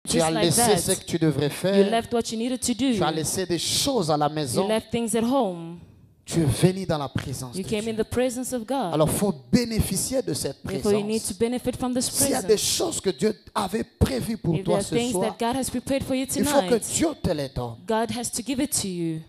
Tu as laissé ce que tu devrais You faire. left what you needed to do. Tu as laissé des choses à la You maison. left things at home. Tu es venu dans la présence You de came in Dieu. the presence of God. Alors, il faut bénéficier de cette Therefore, you need to présence. benefit from this S'il y a des presence. choses que Dieu avait prévues pour If there toi are ce things soir, that God has prepared for you il faut que tonight, Dieu te les donne. God has to give it to you.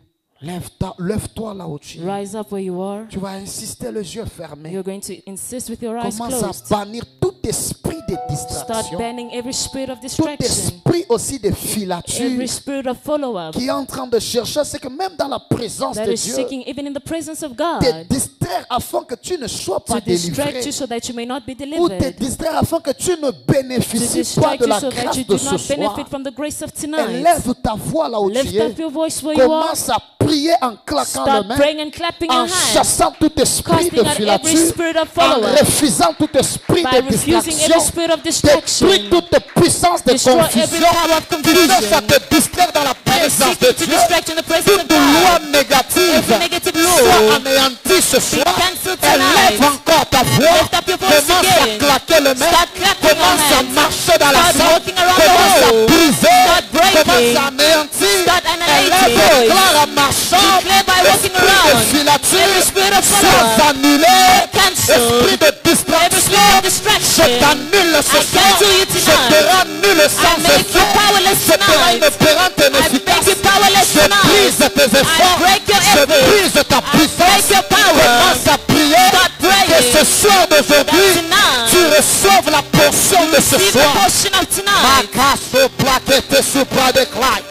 Lève-toi là où tu es. Rise up where you are. Tu vas insister les yeux fermés. You're going to insist with your eyes Commence à closed. bannir tout esprit de Start distraction. banning every spirit of Tout distraction, esprit aussi de every filature spirit of follow-up qui est en train de chercher, c'est que même dans la présence that de is Dieu, seeking, even in the presence of te God, distraire afin que tu ne sois pas to distract délivré. you so that you may not be Ou te delivered, distraire afin que tu ne to bénéficies pas distract de you la so that grâce you de do ce not soir. benefit from the grace of tonight. Élève ta voix là où tu Lift es. up your voice where you are. Commence à prier en claquant les Start mains, praying and clapping your en hands, chassant tout esprit casting de out every filature, spirit of en follow-up, refusant tout esprit by de refusing every distraction. spirit of distraction, Détruis toute puissance de destroy every confusion power of qui confusion cherche à te distraire dans la that is présence de seeking to Dieu. distract you in the presence of Toute loi God. négative Every negative soit law anéantie ce soir. cancelled Élève tonight. encore ta voix. Lift up your voice Commence à again. claquer les mains. Start clapping your Commence à hands. marcher dans la Start salle. walking around the Commence à hall. briser. Start breaking. Commence à anéantir. Start annihilating. Élève, déclare en marchant. Declare by walking Esprit de around. filature. Every spirit of Sois follow-up. annulé. Cancel. Esprit de Every distraction. spirit of Je distraction, t'annule ce I soir. cancel you Je te tonight. rends nul sans I make you effet. powerless Je te rends tonight. inopérante et I make inefficace. you powerless Je tonight. brise tes efforts. break your Je efforts. brise ta I puissance. break your power. Commence à prier. Start praying. Que ce soir d'aujourd'hui, That tonight, tu reçoives la portion de ce receive the soir. portion of tonight. Makaso plaquete supra declare.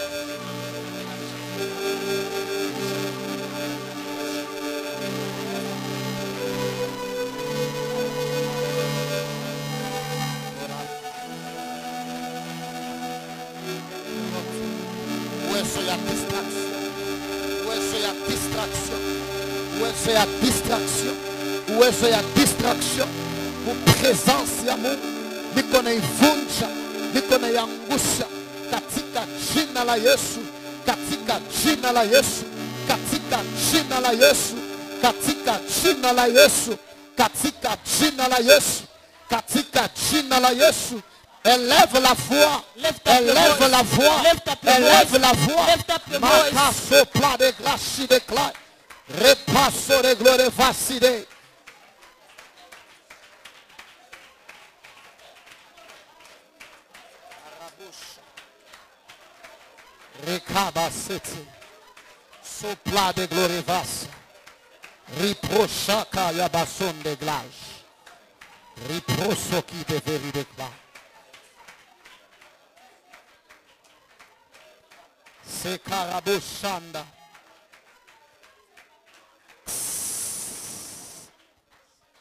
Où est-ce la distraction? Où est-ce la distraction? Où est-ce la distraction? Où est-ce la distraction? Pour présence ya Mungu niko naivunja, niko naiangusha katika jina la Yesu, katika jina la Yesu, katika jina la Yesu, katika jina la Yesu, katika jina la Yesu, katika jina la Yesu. Élève la voix, élève la voix, élève la voix. Makaso pla de glaci de clay, repasso de gloire vacide. Recabacete, sopla de gloire vassa, riprochaca yabason de glace, riproso qui de veri de clay. Se carabochanda.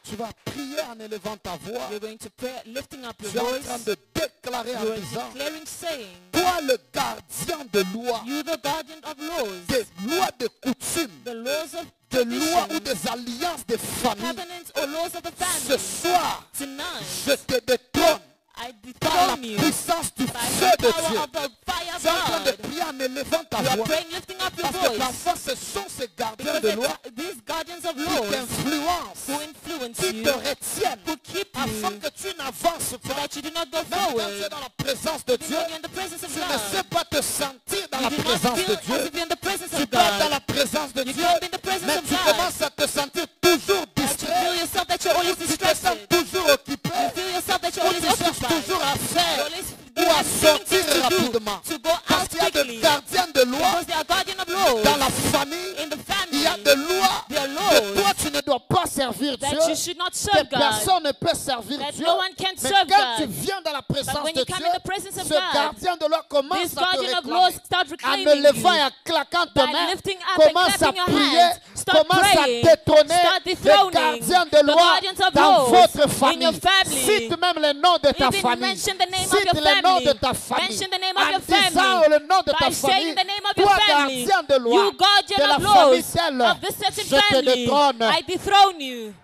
Tu vas prier en élevant ta voix. You're going to pray, lifting up your Tu es en voice. train de déclarer en You are disant, declaring, saying, toi le gardien de loi, you the guardian of laws, des lois de coutume, the laws of des lois ou traditions, des alliances de famille, covenants or laws of the ce family. soir, Tonight, je te détrône I par la dethrone you puissance du by feu the de power Dieu. of the fire of Tu es en train de God. prier en élevant ta You are voix. praying, lifting up your Parce que voice. parfois ce sont ces gardiens Because de loi these guardians of qui laws t'influencent, who influence qui you, te retiennent, who keep afin you, que tu n'avances so pas. that you do not go Même quand tu es forward. dans la présence de Even Dieu, when you're in the presence of tu ne sais God, pas te sentir dans you la do not présence feel de as Dieu. if you're in the presence Tu of peux être dans God. la présence de You Dieu, can't be in the presence mais of tu God. commences à te sentir toujours But you distrait. feel yourself that you're always Tu te sens distracted. toujours occupé. You feel yourself that you're Ou always tu cherches occupied. toujours à faire You're always ou à doing sortir things to do, rapidement. to go Parce out qu'il y a quickly. des gardiens de loi Because they are guardian of laws. dans la famille. In the Il y a family, des lois there are que laws toi tu ne dois pas servir that Dieu. you should not Que serve God. personne ne peut servir That Dieu. no one can Mais serve quand tu God. viens dans la présence when de you Dieu, come in the presence of ce God, gardien de loi commence this à te guardian of laws réclamer. start En reclaiming me levant et you. en claquant tes By mains, lifting up and commence à clapping your prier, hands, start commence praying, à détrôner start les dethroning gardiens de the loi guardians of dans laws votre in famille. your family. Cite même le nom de ta Even famille. mention the name of Cite your le nom family. de ta famille. Mention the name of En your disant family. le nom de ta By saying famille, the name of your toi family. gardien de loi You guardian de la of famille laws telle, of this certain je te family. détrône. I dethrone you.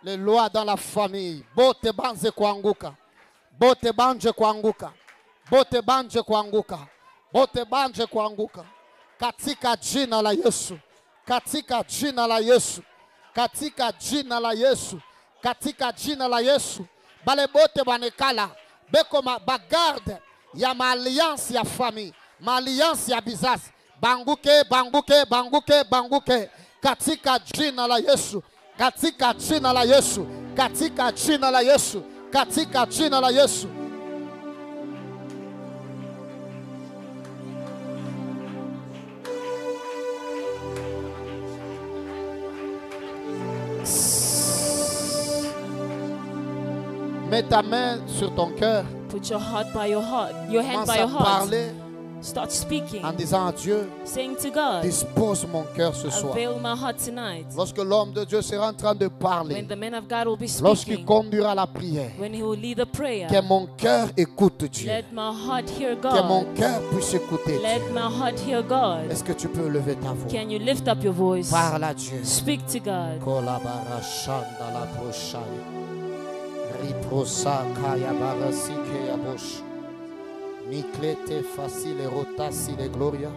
Les lois dans la famille. Bote banze kuanguka. Bote banje kuanguka. Bote banje kuanguka. Bote banje kuanguka. Katika jina la Yesu. Katika jina la Yesu. Katika jina la Yesu. Katika jina la Yesu. Bale bote banekala. Beko bagarde. Ya ma alliance ya famille. Ma alliance ya bizazi. Banguke, banguke, banguke, banguke. Katika jina la Yesu. Katika jina la Yesu. Katika jina la Yesu. Katika jina la Yesu. Mets ta main sur ton cœur. Put your heart by your heart. Your hand Commence by à your heart. parler Start speaking. en disant à Dieu, Saying to God, dispose mon cœur ce soir. avail my heart tonight. Lorsque l'homme de Dieu sera en train de parler, When the man of God will be lorsqu'il speaking, conduira la prière, when he will lead the prayer, que mon cœur écoute Dieu. let my heart hear Que mon God. cœur puisse écouter Let Dieu. my heart hear God. Est-ce que tu peux lever ta voix? Can you lift up your voice? Parle à Dieu. Speak to God. Kolabara shanda la prochaine. Riprosa kaya barasike ya bosh. Miklete facile rotasi de gloria.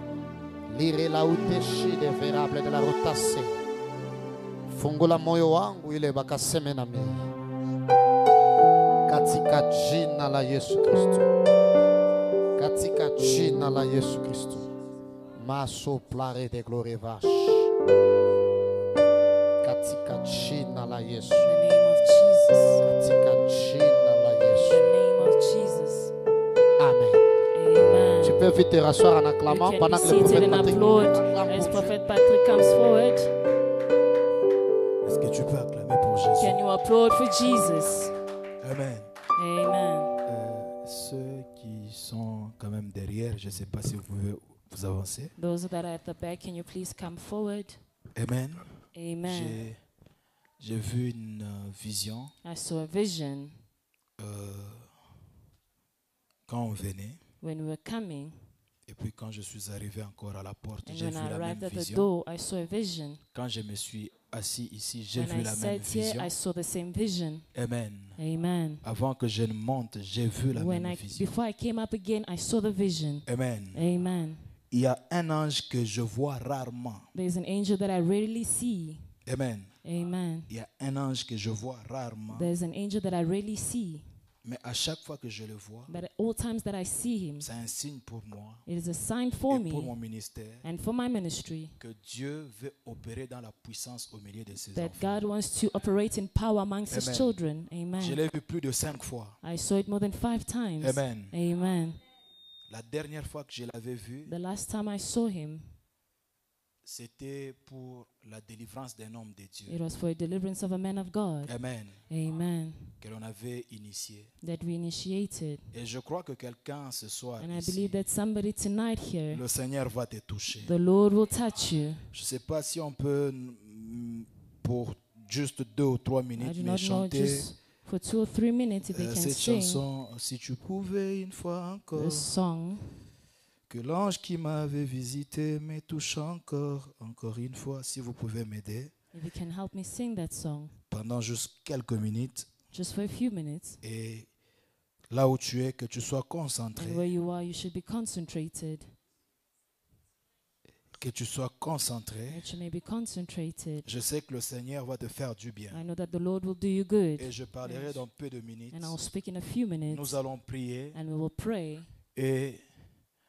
Lire la uteshi de verable de la rotase. Fungula moyo wangu ile bakaseme na mimi. Katika jina la Yesu Kristo. Katika jina la Yesu Kristo. Maso plare de glorie vache. Katika jina la Yesu. In the name of Jesus. Katika jina la In Yesu. the name of Jesus. Amen. Amen. Tu peux vite te rasseoir en You acclamant can pendant be que le seated prophète and Patrick applaud acclame as pour Dieu. Prophet Patrick comes forward. Est-ce que tu peux acclamer pour Jésus? Can you applaud for Jesus? Amen. Amen. Ceux qui sont quand même derrière, je ne sais pas si vous pouvez vous avancer. Those that are at the back, can you please come forward? Amen. Amen. J'ai vu une vision I saw a vision quand on venait. when we were coming, Et puis quand je suis arrivé encore à la porte, and j'ai when vu I la arrived même at the vision. door, I saw a vision. Quand je me suis assis ici, j'ai When vu I la même sat here, vision. I saw the same vision. Amen. Amen. Avant que je ne monte, j'ai vu la même vision. Before I came up again, I saw the vision. Amen. Amen. Il y a un ange que je vois rarement. There's an angel that I rarely see. Amen. Amen. Il y a un ange que je vois rarement. There's an angel that I rarely see. Mais à chaque fois que je le vois, But at all times that I see him, c'est un signe pour moi it is a sign for et pour mon me ministère and for my ministry que Dieu veut opérer dans la puissance au milieu de ses that enfants. God wants to operate in power amongst his Amen. children. Je Amen. l'ai vu plus de 5 fois. I saw it more than 5 times. Amen. Amen. La dernière fois que je l'avais vu, The last time I saw him, c'était pour la délivrance d'un homme de Dieu. it was for a deliverance of a man of God. Amen. Amen. Que l'on avait initié. That we initiated. Et je crois que quelqu'un ce soir And I ici, believe that somebody tonight here, le Seigneur va te toucher. the Lord will touch you. Je ne sais pas si on peut, pour juste 2 ou 3 I minutes, do mais not know, chanter just for 2 or 3 minutes if they can cette sing chanson. Si tu pouvais une fois encore, this song. que l'ange qui m'avait visité me touche encore une fois. Si vous pouvez m'aider If you can help me sing that song pendant juste quelques minutes. just for a few minutes. Et là où tu es, que tu sois concentré. And where you are, you should be concentrated. Que tu sois concentré. That you may be concentrated. Je sais que le Seigneur va te faire du bien. I know that the Lord will do you good. Et je parlerai dans peu de minutes. And I'll speak in a few minutes. Nous allons prier And we will pray. et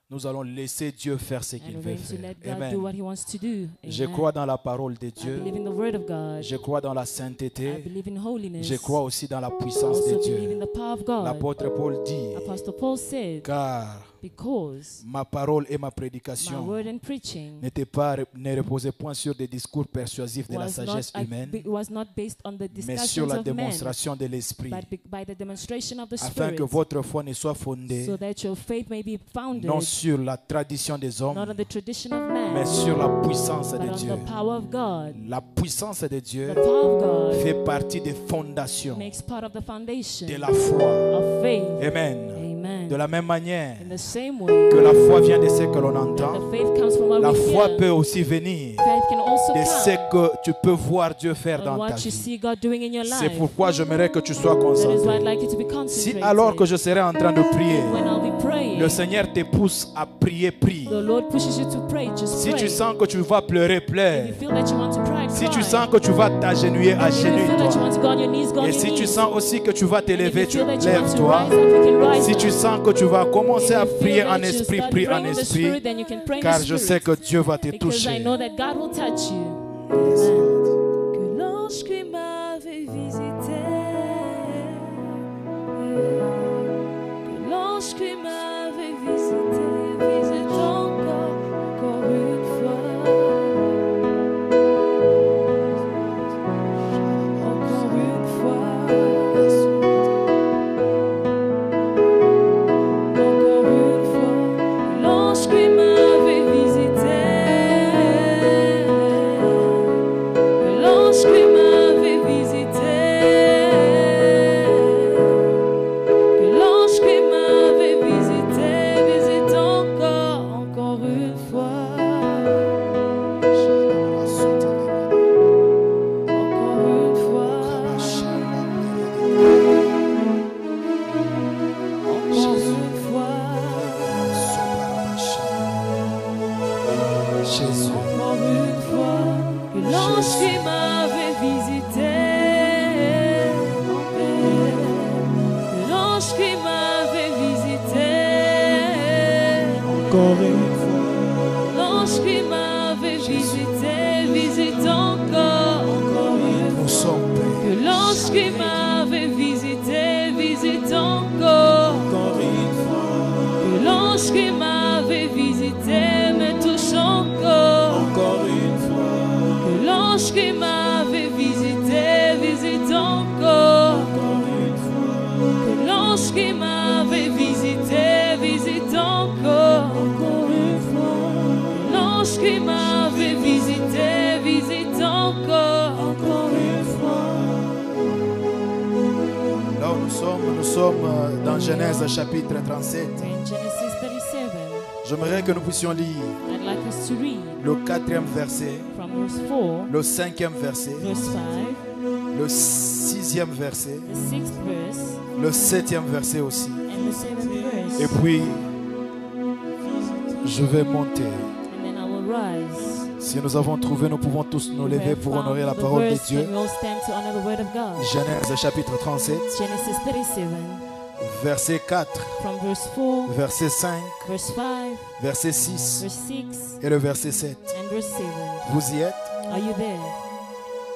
nous allons laisser Dieu faire ce And qu'il we're veut going to faire. let God Amen. do what he wants to do. Je Amen. crois dans la parole de I Dieu. believe in the word of God. Je crois dans la I sainteté. believe in holiness. Je crois aussi dans la I puissance de also believe in Dieu. the power of God. L'apôtre Paul dit, Apostle Paul said, car because ma parole et ma my prédication word and preaching ne reposaient point sur des discours persuasifs de la sagesse humaine, was not based on the mais sur discussions la of men, démonstration de l'Esprit, but by the demonstration of the afin Spirit, que votre foi ne soit fondée so that your faith may be founded non sur la tradition des not on hommes, the tradition of man, mais sur la puissance but de on Dieu. the power of God. La puissance de Dieu The power of God fait partie des fondations makes part of the foundation de la foi. of faith. Amen. Amen. Amen. De la même manière In the same way que la foi vient de ce que l'on that entend, the faith comes from what la we foi hear, peut aussi venir faith can also de ce come que tu peux voir Dieu faire on dans ta what you vie. see God doing in your C'est life. pourquoi j'aimerais que tu sois That is why I'd concentré. like you to be Si concentrated. alors que je serai en train de prier, When I'll be praying, le Seigneur te pousse à prier, prie. the Lord pushes you to pray, just Si pray. tu sens que tu vas pleurer, If you pleure. feel that you want to cry, Si cry. tu sens que tu vas t'agenouiller, If you feel that you agenouille-toi. want to go on your knees, go on Et your si tu knees. sens aussi que tu vas And if t'élever, you tu feel that you want to lèves-toi. rise up, you can rise Si up. tu sens que tu vas commencer à If you feel prier that en you esprit, start prie en praying in the esprit, spirit, then you can pray in car the je sais spirit. que Dieu va te Because I toucher. know that God will touch you. Amen. Que l'ange qui m'avait visité, que l'ange qui m'avait visité, visite encore une fois. Encore une fois. Encore une fois. L'ange qui m'avait visité. L'ange qui m'avait visité. L'ange qui m'avait visité, visite encore une fois. Encore une fois. Encore une fois. Jésus. Encore une fois. Que l'ange qui m'avait visité. Que l'ange qui m'avait visité. Encore une fois. L'ange qui m'avait visité, visite encore une fois. Nous sommes prêts. Que l'ange qui m'avait visité, visite encore une fois. Que l'ange qui m'avait visité, me touche encore une fois. Que l'ange qui m'avait visité, visite encore une fois. Que l'ange qui m'avait visité, visite encore une fois. Que l'ange qui m'avait visité, visite encore une fois. Là où nous sommes dans Genèse chapitre 37. In Genesis 37, J'aimerais que nous puissions lire I'd like us to read le 4e verset, from verse 4, le 5e verset, verse 5, le 6e verset, the 6th verse, le 7e verset aussi. and the 7th verse. Et puis, je vais monter. And then I will rise. Si nous avons trouvé, nous pouvons tous nous We lever have pour found honorer la the parole de verse, Dieu. and we all stand to honor the word of God. Genèse chapitre 37, Genesis 37, verset 4, from verse 4, verset 5, verse 5, verset 6 verse 6, et le verset 7. and verse 7. Vous y êtes? Are you there?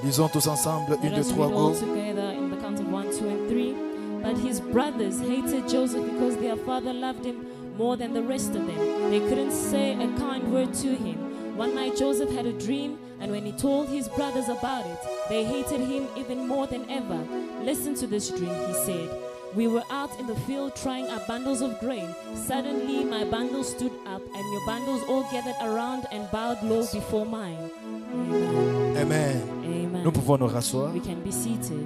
Lisons tous ensemble. 1, Let 2, us 3, read all go. together in the count of 1, 2, and 3. But his brothers hated Joseph because their father loved him more than the rest of them. They couldn't say a kind word to him. One night Joseph had a dream, and when he told his brothers about it, they hated him even more than ever. Listen to this dream, he said. We were out in the field trying our bundles of grain. Suddenly my bundle stood up, and your bundles all gathered around and bowed low before mine. Amen. Amen. Amen. Nous pouvons nous rasseoir. We can be seated.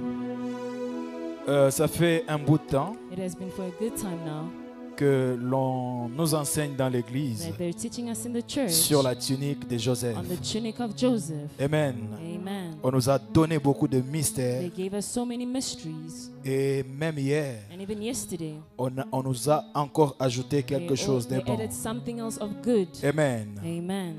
Ça fait un bout de temps It has been for a good time now que l'on nous enseigne dans l'église that they're teaching us in the church sur la tunique de Joseph. on the tunic of Joseph. Amen. Amen. On nous a donné beaucoup de mystères They gave us so many mysteries. et même hier, And even yesterday, on nous a encore ajouté quelque chose de they bon. added something else of good. Amen. Amen.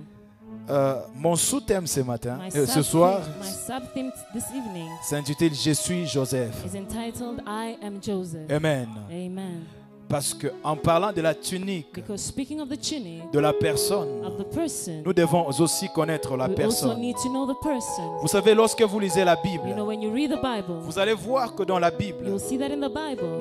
Mon sous-thème ce matin, ce sub-theme- soir, my sub-theme this evening s'intitule Je suis Joseph. is entitled I Am Joseph. Amen. Amen. Parce que en parlant de la tunique Because speaking of the tunic de la personne, of the person, nous devons aussi connaître la we also personne. need to know the person. Vous savez, lorsque vous lisez la You Bible, know, when you read the Bible, vous allez voir que dans la Bible, you'll see that in the Bible,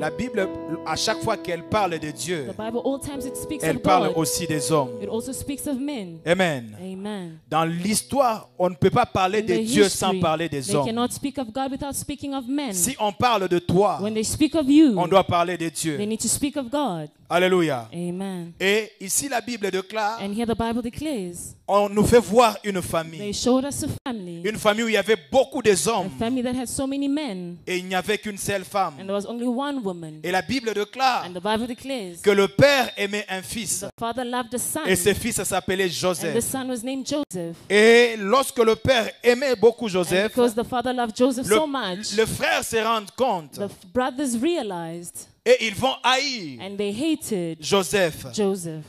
à chaque fois qu'elle parle de Dieu, the Bible, all times it speaks elle of parle God. aussi des hommes. It also speaks of men. Amen. Amen. Dans l'histoire, on ne peut pas parler In de the Dieu sans history, parler des they hommes. cannot speak of God without speaking of men. Si on parle de toi, When they speak of you, on doit parler de Dieu. they need to speak of God. Alléluia. Amen. Et ici, la Bible déclare, And here the Bible declares, on nous fait voir une they famille. showed us a family. Une famille où il y avait beaucoup de A hommes family that had so many men. et il n'y avait qu'une seule femme. And there was only one woman. Et la Bible déclare And the Bible declares, que le père aimait un fils the father loved a son. et ce fils s'appelait And the Joseph. son was named Joseph. Et lorsque le père aimait beaucoup And Joseph, because the father loved Joseph so much, le frère se rend compte the brothers realized et ils vont haïr and they hated Joseph. Joseph.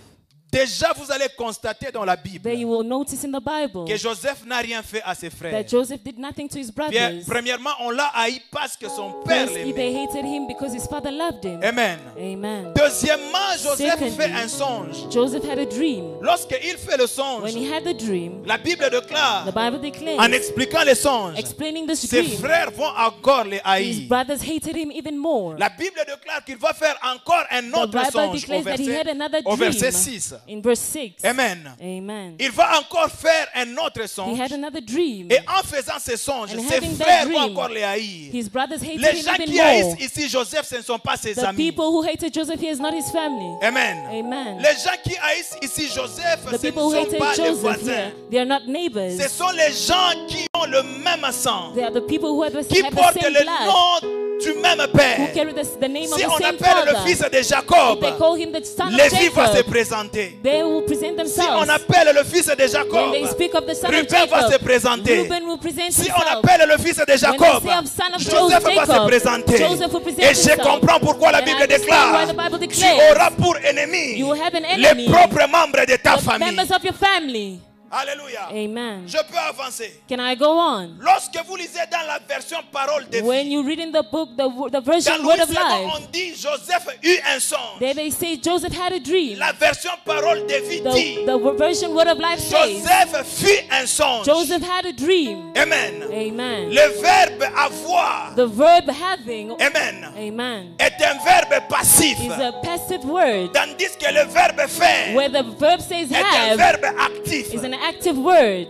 Déjà, vous allez constater dans la Bible There you will notice in the Bible que Joseph n'a rien fait à ses frères. that Joseph did nothing to his Bien, brothers. premièrement, on l'a haï parce que son père Firstly, they l'aimait. hated him because his father loved him. Amen. Amen. Deuxièmement, Joseph Secondly, fait un songe. Joseph had a dream. Lorsqu'il fait le songe, When he had the dream, la Bible déclare, the Bible en declares, expliquant les songes, explaining this ses dream, frères vont encore les his haïr. brothers hated him even more. La Bible déclare qu'il va faire encore un The autre Bible songe declares that he had another au verset dream 6. in verse 6. Amen. Amen. Il va encore faire un autre He songe. had another dream. Et en faisant ce songe, And ses having that frères vont dream, encore les haïr. His brothers hated Les him gens even qui more. haïssent ici Joseph, ce ne sont pas ses The amis. people who hated Joseph here is not his family. Amen. Amen. Les gens qui haïssent ici Joseph, The ce ne people who sont hated pas les Joseph voisins. here, they are not neighbors. Ce sont les gens qui ont le même sang, They are the people who have the, qui have the portent same le blood, nom du même who Père. carry the name Si of on the same appelle le father. fils de If Jacob, they call him the son of Lévi va se Jacob, présenter. they will present Si on themselves. appelle le fils de When Jacob, they speak of the son of Ruben va se Jacob, présenter. Reuben will present Si on himself. appelle le fils de Jacob, When they say of son of Joseph va se Jacob, présenter. Joseph will present Et je himself. comprends pourquoi la And I Bible understand why déclare, the Bible tu declares, auras pour ennemi you will have an les enemy, propres membres de ta the famille. members of your family. Alléluia. Amen. Je peux avancer. Can I go on? Lorsque vous lisez dans la version parole de When vie, you read in the book, the dans version Louis Word of II, Life, on dit Joseph eut un songe. there they say Joseph had a dream. La version parole de vie dit The version Word of Life says Joseph fit un songe. Joseph had a dream. Amen. Amen. Le verbe avoir, The verb having, amen, amen, est un verbe passif. is a passive word, Tandis que le verbe faire where the verb says est un have verbe actif. is an active word.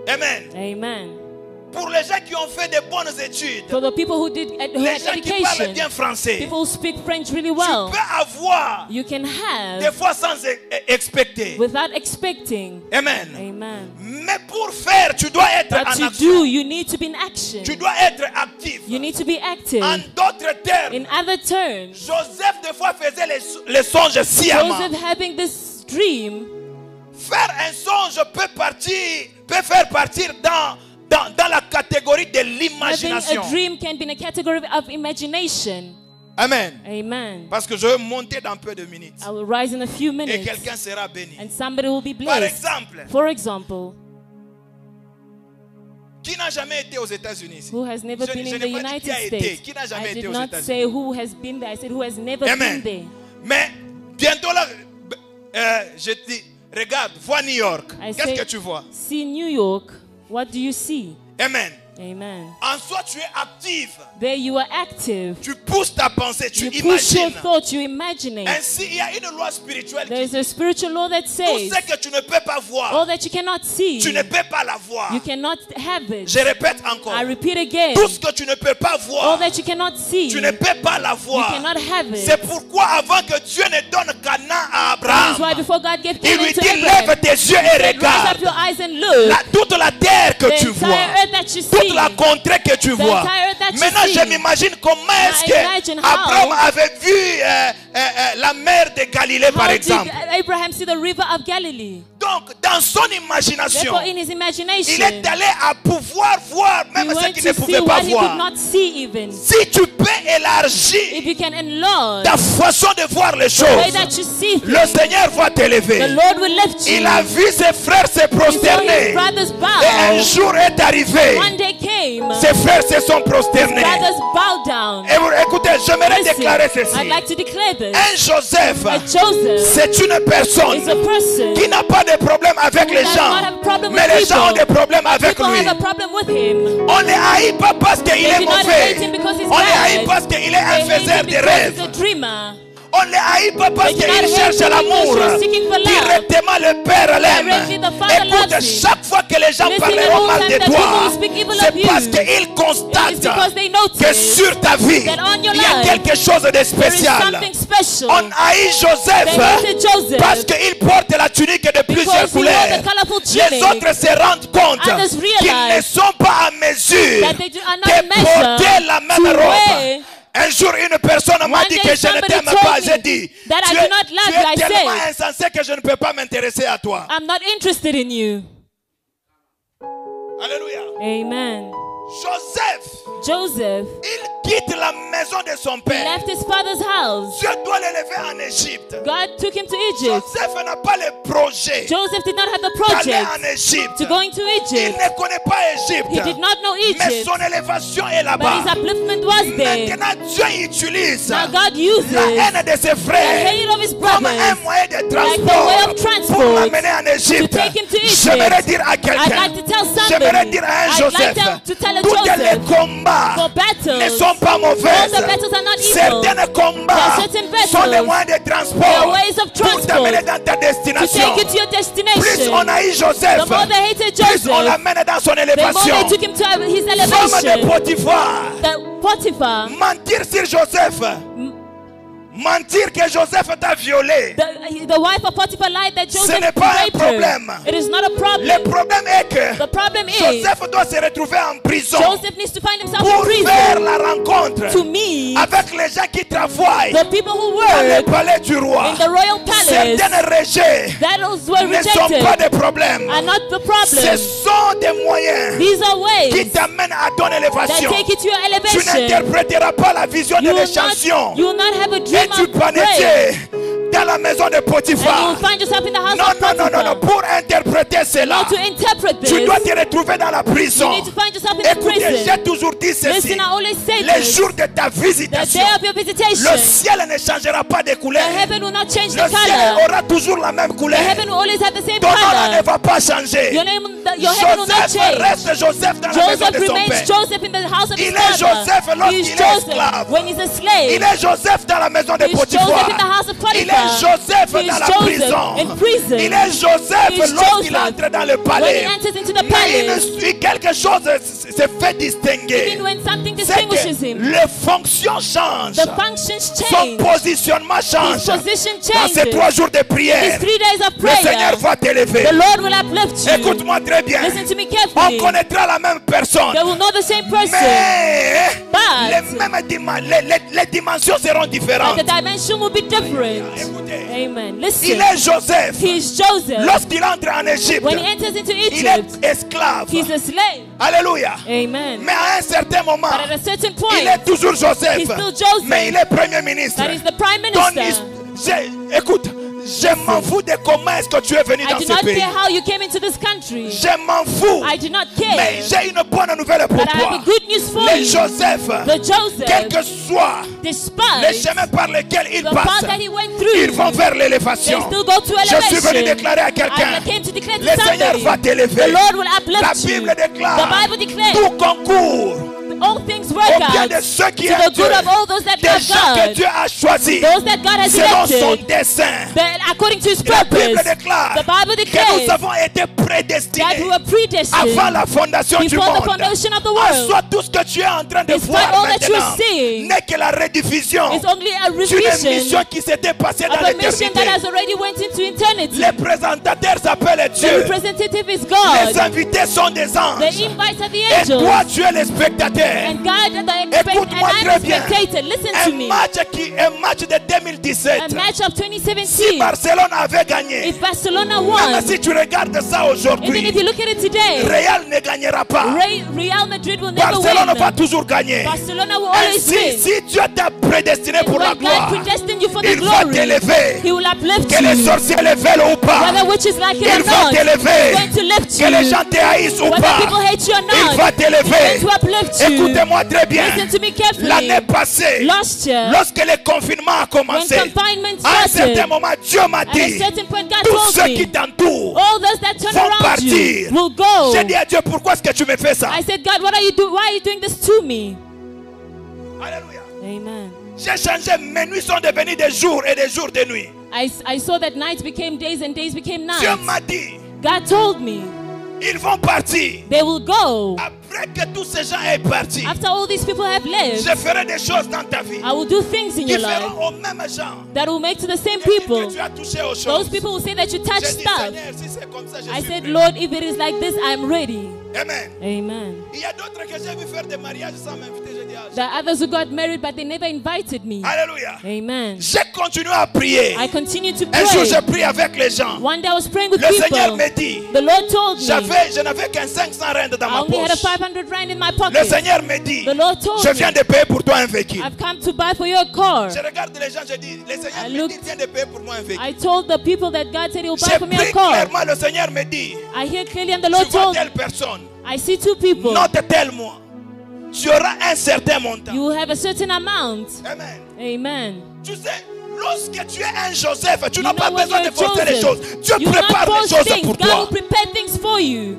Amen. Amen. Pour les gens qui ont fait de bonnes études, For the people who who les had gens qui parlent education, bien français, people who speak French really tu well, peux avoir you can des have fois sans expecter. without expecting. Amen. Amen. Mais pour faire, tu dois être But en to action. do, you need to be in action. Tu dois être actif. You need to be active. En d'autres termes, In other terms, Joseph des fois faisait les songes sciemment. Joseph having this dream, Faire un songe peut faire partir dans la catégorie de having l'imagination. a dream can be in a category of imagination. Amen. Amen. Parce que je vais monter dans peu de minutes. I will rise in a few Et minutes quelqu'un sera béni. and somebody will be Par blessed. exemple, For example, qui n'a jamais été aux États-Unis ici? who has never Je- been je in n'ai the pas dit United qui a été. States? Qui n'a jamais I été did aux not États-Unis? say who has been there. I said who has never Amen. been there. Mais bientôt là, je te dis, regarde, vois New York. I Qu'est-ce say, que tu vois? see New York, what do you see? Amen. Amen. En soi, tu es actif. There you are active. Tu pousses ta pensée, tu You push your imagines. thoughts, you imagine it. Ainsi, il y a une loi spirituelle There qui is a spiritual law that tout says ce que tu ne peux pas all voir, that you cannot see, tu ne peux pas la voir. you cannot have it. Je répète encore. I repeat again, Tout ce que tu ne peux pas all voir, that you cannot see, tu ne peux pas la you voir. cannot have it. C'est pourquoi avant que Dieu ne donne Canaan à That is why Abraham, before God gave il Canaan lui to dit Abraham, lève tes yeux et he said, raise up regarde your eyes and look. toute la terre que The tu vois, entire earth that you toute see, la contrée que tu vois. entire earth that you Maintenant, see. je m'imagine comment est-ce que imagine how- Abraham avait vu la mer de Galilée, par how did exemple. Abraham see the river of Galilee? Donc, dans son imagination, Therefore, in his il imagination, est allé à pouvoir voir he même ce went qu'il to ne see pouvait pas what he could voir. not see even. Si tu peux élargir If you can enlarge ta façon de voir les the way choses, that you see le things, Seigneur va the t'élever. Lord will lift you. Il a vu ses frères se He saw his prosterner. brothers Et un bow. jour est arrivé, One day came, ses frères se sont prosternés. brothers bowed down. Et vous écoutez, j'aimerais Listen, déclarer ceci. I'd like to declare this. Un Joseph, A Joseph c'est une personne is a person qui n'a pas de problème avec who les does gens, not have a problem mais with les gens ont people. des problèmes avec People lui. have a problem with him. On ne haït pas parce qu'il They est do not mauvais. hate him because he's On ne haït bad. parce qu'il est They un hate him faiseur de because he's rêves. a dreamer. On les haït pas parce They cannot qu'ils hate cherchent you l'amour. because you're seeking for love. Directement le Père l'aime. Directly the Father Écoute, loves you. chaque fois que les gens Listen, parleront all mal time de that toi, people will speak evil of c'est you. parce qu'ils It is constatent because they que notice sur ta vie, that on your il y a life, quelque chose de there is spécial. something special. On haït They Joseph hated Joseph parce qu'il porte la tunique de plusieurs because he wore couleurs. the colorful Les tunic. autres se rendent compte Others qu'ils ne realize sont pas à mesure that they are not de porter measured la même to robe. wear. Un jour, une personne m'a One dit day que je ne somebody t'aime told pas. me J'ai dit, that I tu do es, not love tu you. I es tellement said, insensé que je ne peux pas m'intéresser à toi. I'm not interested in you. Alléluia. Amen. Joseph, Joseph il quitte la maison de son père. left his father's house. Dieu doit l'élever en Égypte. God took him to Egypt. Joseph n'a pas le projet Joseph did not have the d'aller project en Égypte. to going to Il Egypt. ne connaît pas Égypte. He did not know Mais Egypt, son élévation est but là-bas. his upliftment was there. Maintenant, Dieu utilise Now God uses la haine de ses the frères hate of his comme un brothers moyen de like the way transport of pour transport l'amener en Égypte. to take him to Egypt. J'aimerais dire à I'd quelqu'un, like to tell j'aimerais somebody, dire à un I'd like Joseph, to tell a tous les Joseph, combats for ne battles, sont pas mauvais. all the battles are not evil. Certains combats There are certain battles, sont des moyens de they transport are ways of pour t'amener transport dans ta to destination. take you to your Plus destination. on haït The Joseph, more they hated plus on Joseph, l'amène dans son the more élévation. they took him to his Femme de elevation. Potiphar, The Potiphar, mentir sur Joseph, mentir que Joseph t'a violé. the wife of Potiphar lied that Joseph n'est pas un raped problème. her. It is not a Le problem. problème est que The problem is Joseph doit se retrouver en prison Joseph needs to find himself in pour faire prison la rencontre to meet avec les gens qui travaillent the people who dans le work palais du roi. in the royal palace. Certains rejets Those were ne sont pas rejected des problèmes. are not the Ce problem. sont des moyens These are qui ways t'amènent à ton that élévation. take you to your Tu elevation. n'interpréteras pas la vision de You will l'échantillon not have a et dream tu of prayer. dans la maison de And you Potiphar. will find yourself in the house Non, of non, non, non, Potiphar. non. Pour interpréter cela, Now to interpret tu this, dois te retrouver dans la you prison. need to find yourself in the Écoutez, prison. j'ai toujours dit ceci. Listen, I always say Le this. jour de ta The visitation, day of your le visitation, ciel ne changera pas de the couleur. heaven will not change Le the ciel color. aura toujours la même The couleur. heaven will always have the same Ton nom ne color. va pas changer. Your heaven will not Joseph change. reste Joseph dans la maison Joseph de son remains père. Joseph in the house of his Il est Joseph father. lorsqu'il He is est Joseph esclave. when he's a slave. Il est Joseph dans la maison de He is Joseph Potiphar. in the house of Il Potiphar. est Joseph He is dans la Joseph prison. in prison. Il est Joseph He is lorsqu'il Joseph entre dans le When palais. he enters into the Mais palace, quelque chose se fait distinguer. even when something C'est distinguishes que him, les fonctions changent. the functions Son change. positionnement His change. position Dans ces changes. 3 jours de These prière, 3 days of le Seigneur prayer, va t'élever. the Lord will uplift you. Écoute-moi très bien. Listen to me On carefully. connaîtra la même personne. They will know the same person, Mais but les dimensions seront but différentes. the dimension will be different. Écoutez, Amen. il Listen, est Joseph. he is Joseph. Lorsqu'il entre en Égypte, When he enters into il Egypt, est esclave. he's a slave. Alléluia. Amen. Mais à un certain moment, But at a certain il point, est toujours Joseph. he's still Joseph. Mais il est premier ministre. That is the prime Ton minister. écoute, je m'en fous de comment est-ce que tu es venu I dans do ce not pays. care how you came into this country. Je m'en fous. I do not Mais care. j'ai une bonne nouvelle pour But I have toi. a good news for Les you. Joseph, The Joseph, quel que soit les despite chemins par lesquels ils the path passent, that he went ils through, vont vers they l'élévation. still go to Je suis venu elevation. déclarer à quelqu'un, I came to declare le to Seigneur somebody, va t'élever. the Lord will La uplift you. Bible déclare, The Bible declares, tout concourt all things work au bien out de ceux qui to aiment the good Dieu, of all those that des love gens que God, Dieu a choisis those that God has selon son elected, dessein. that according to his La Bible purpose. déclare The Bible que nous declares avons été that prédestinés we were predestined avant la fondation du before the monde. foundation of the En world. soit tout ce que tu es en train de Despite voir all that you're maintenant seeing, n'est que la rediffusion It's only a d'une revision mission qui s'était passée of dans a mission l'éternité. that has already went into eternity. Les présentateurs s'appellent The Dieu. representative is Les God. invités sont des The anges. invites are the Et toi, angels. tu es le spectateur. And God, and Écoute-moi I'm très a bien. spectator. Listen to Un me. match de 2017. A match of Si 2017. Barcelone avait gagné, If Barcelona même won, si tu regardes ça even aujourd'hui, if you look at it today, Real ne gagnera pas. Real Madrid will never Barcelone va win. toujours gagner. Barcelona will always Ainsi, win. si Dieu t'a prédestiné pour la When God gloire, predestined you for the il va glory, t'élever. He will uplift Que les you. sorciers le veulent ou pas, Whether witches like it il or va not, t'élever. He's going to lift Que les you. gens te haïssent ou Whether pas, people hate you or il not, va t'élever. He's going to uplift you. Écoutez-moi très bien. Listen to me carefully. L'année passée, Last year, lorsque le confinement a when commencé, confinement à un started, certain moment, Dieu m'a at a dit, certain point God tous told ceux qui me, t'entourent all those that turn vont around you partir. will go. J'ai dit à Dieu, pourquoi est-ce que tu me fais ça? I said, God, what are you doing? Why are you doing this to me? Alléluia. Amen. J'ai changé, mes nuits sont devenues des jours et des jours de nuit. I saw that nights became days and days became Dieu nights. m'a dit, God told me ils vont partir. they will go. Après que tous ces gens aient parti, After all these people have left, je ferai des choses dans ta vie I will do things in qui your life feront aux mêmes gens. that will make to the same Et dire people. que tu as touché aux choses. Those people will say that you touch J'ai dit, stuff. Seigneur, si c'est comme ça, je I suis said, prêt. Lord, if it is like this, I'm ready. Amen. Amen. Il y a d'autres que j'ai vu faire des mariages sans m'inviter. J'ai dit, ah, There are others who got married, but they never invited me. Alléluia. Amen. J'ai continué à prier. I continue to Un jour, pray. j'ai prié avec les gens. One day I was praying with Le Seigneur people. me dit, The Lord told me je n'avais qu'un 500 rand dans I ma only had a poche. 500 rand in my Le pocket. Seigneur me dit, The Lord told je me, viens de payer pour toi un véhicule. I've come to buy for you a car. Je regarde les gens, je dis, le Seigneur I me dit, looked- il vient de payer pour moi un véhicule. I told the people that God said He will buy J'ai for me a pris car. clairement, le Seigneur me dit, I hear clearly, and the tu Lord vois told me, telle personne, I see two people. note tel mois. Tu auras un certain montant. You will have a certain amount. Amen. Amen. Tu sais, lorsque tu es un Joseph, tu You n'as know pas when besoin you're de forcer les Joseph, choses. Dieu you will not prépare les force choses things. pour God will toi. prepare things for you.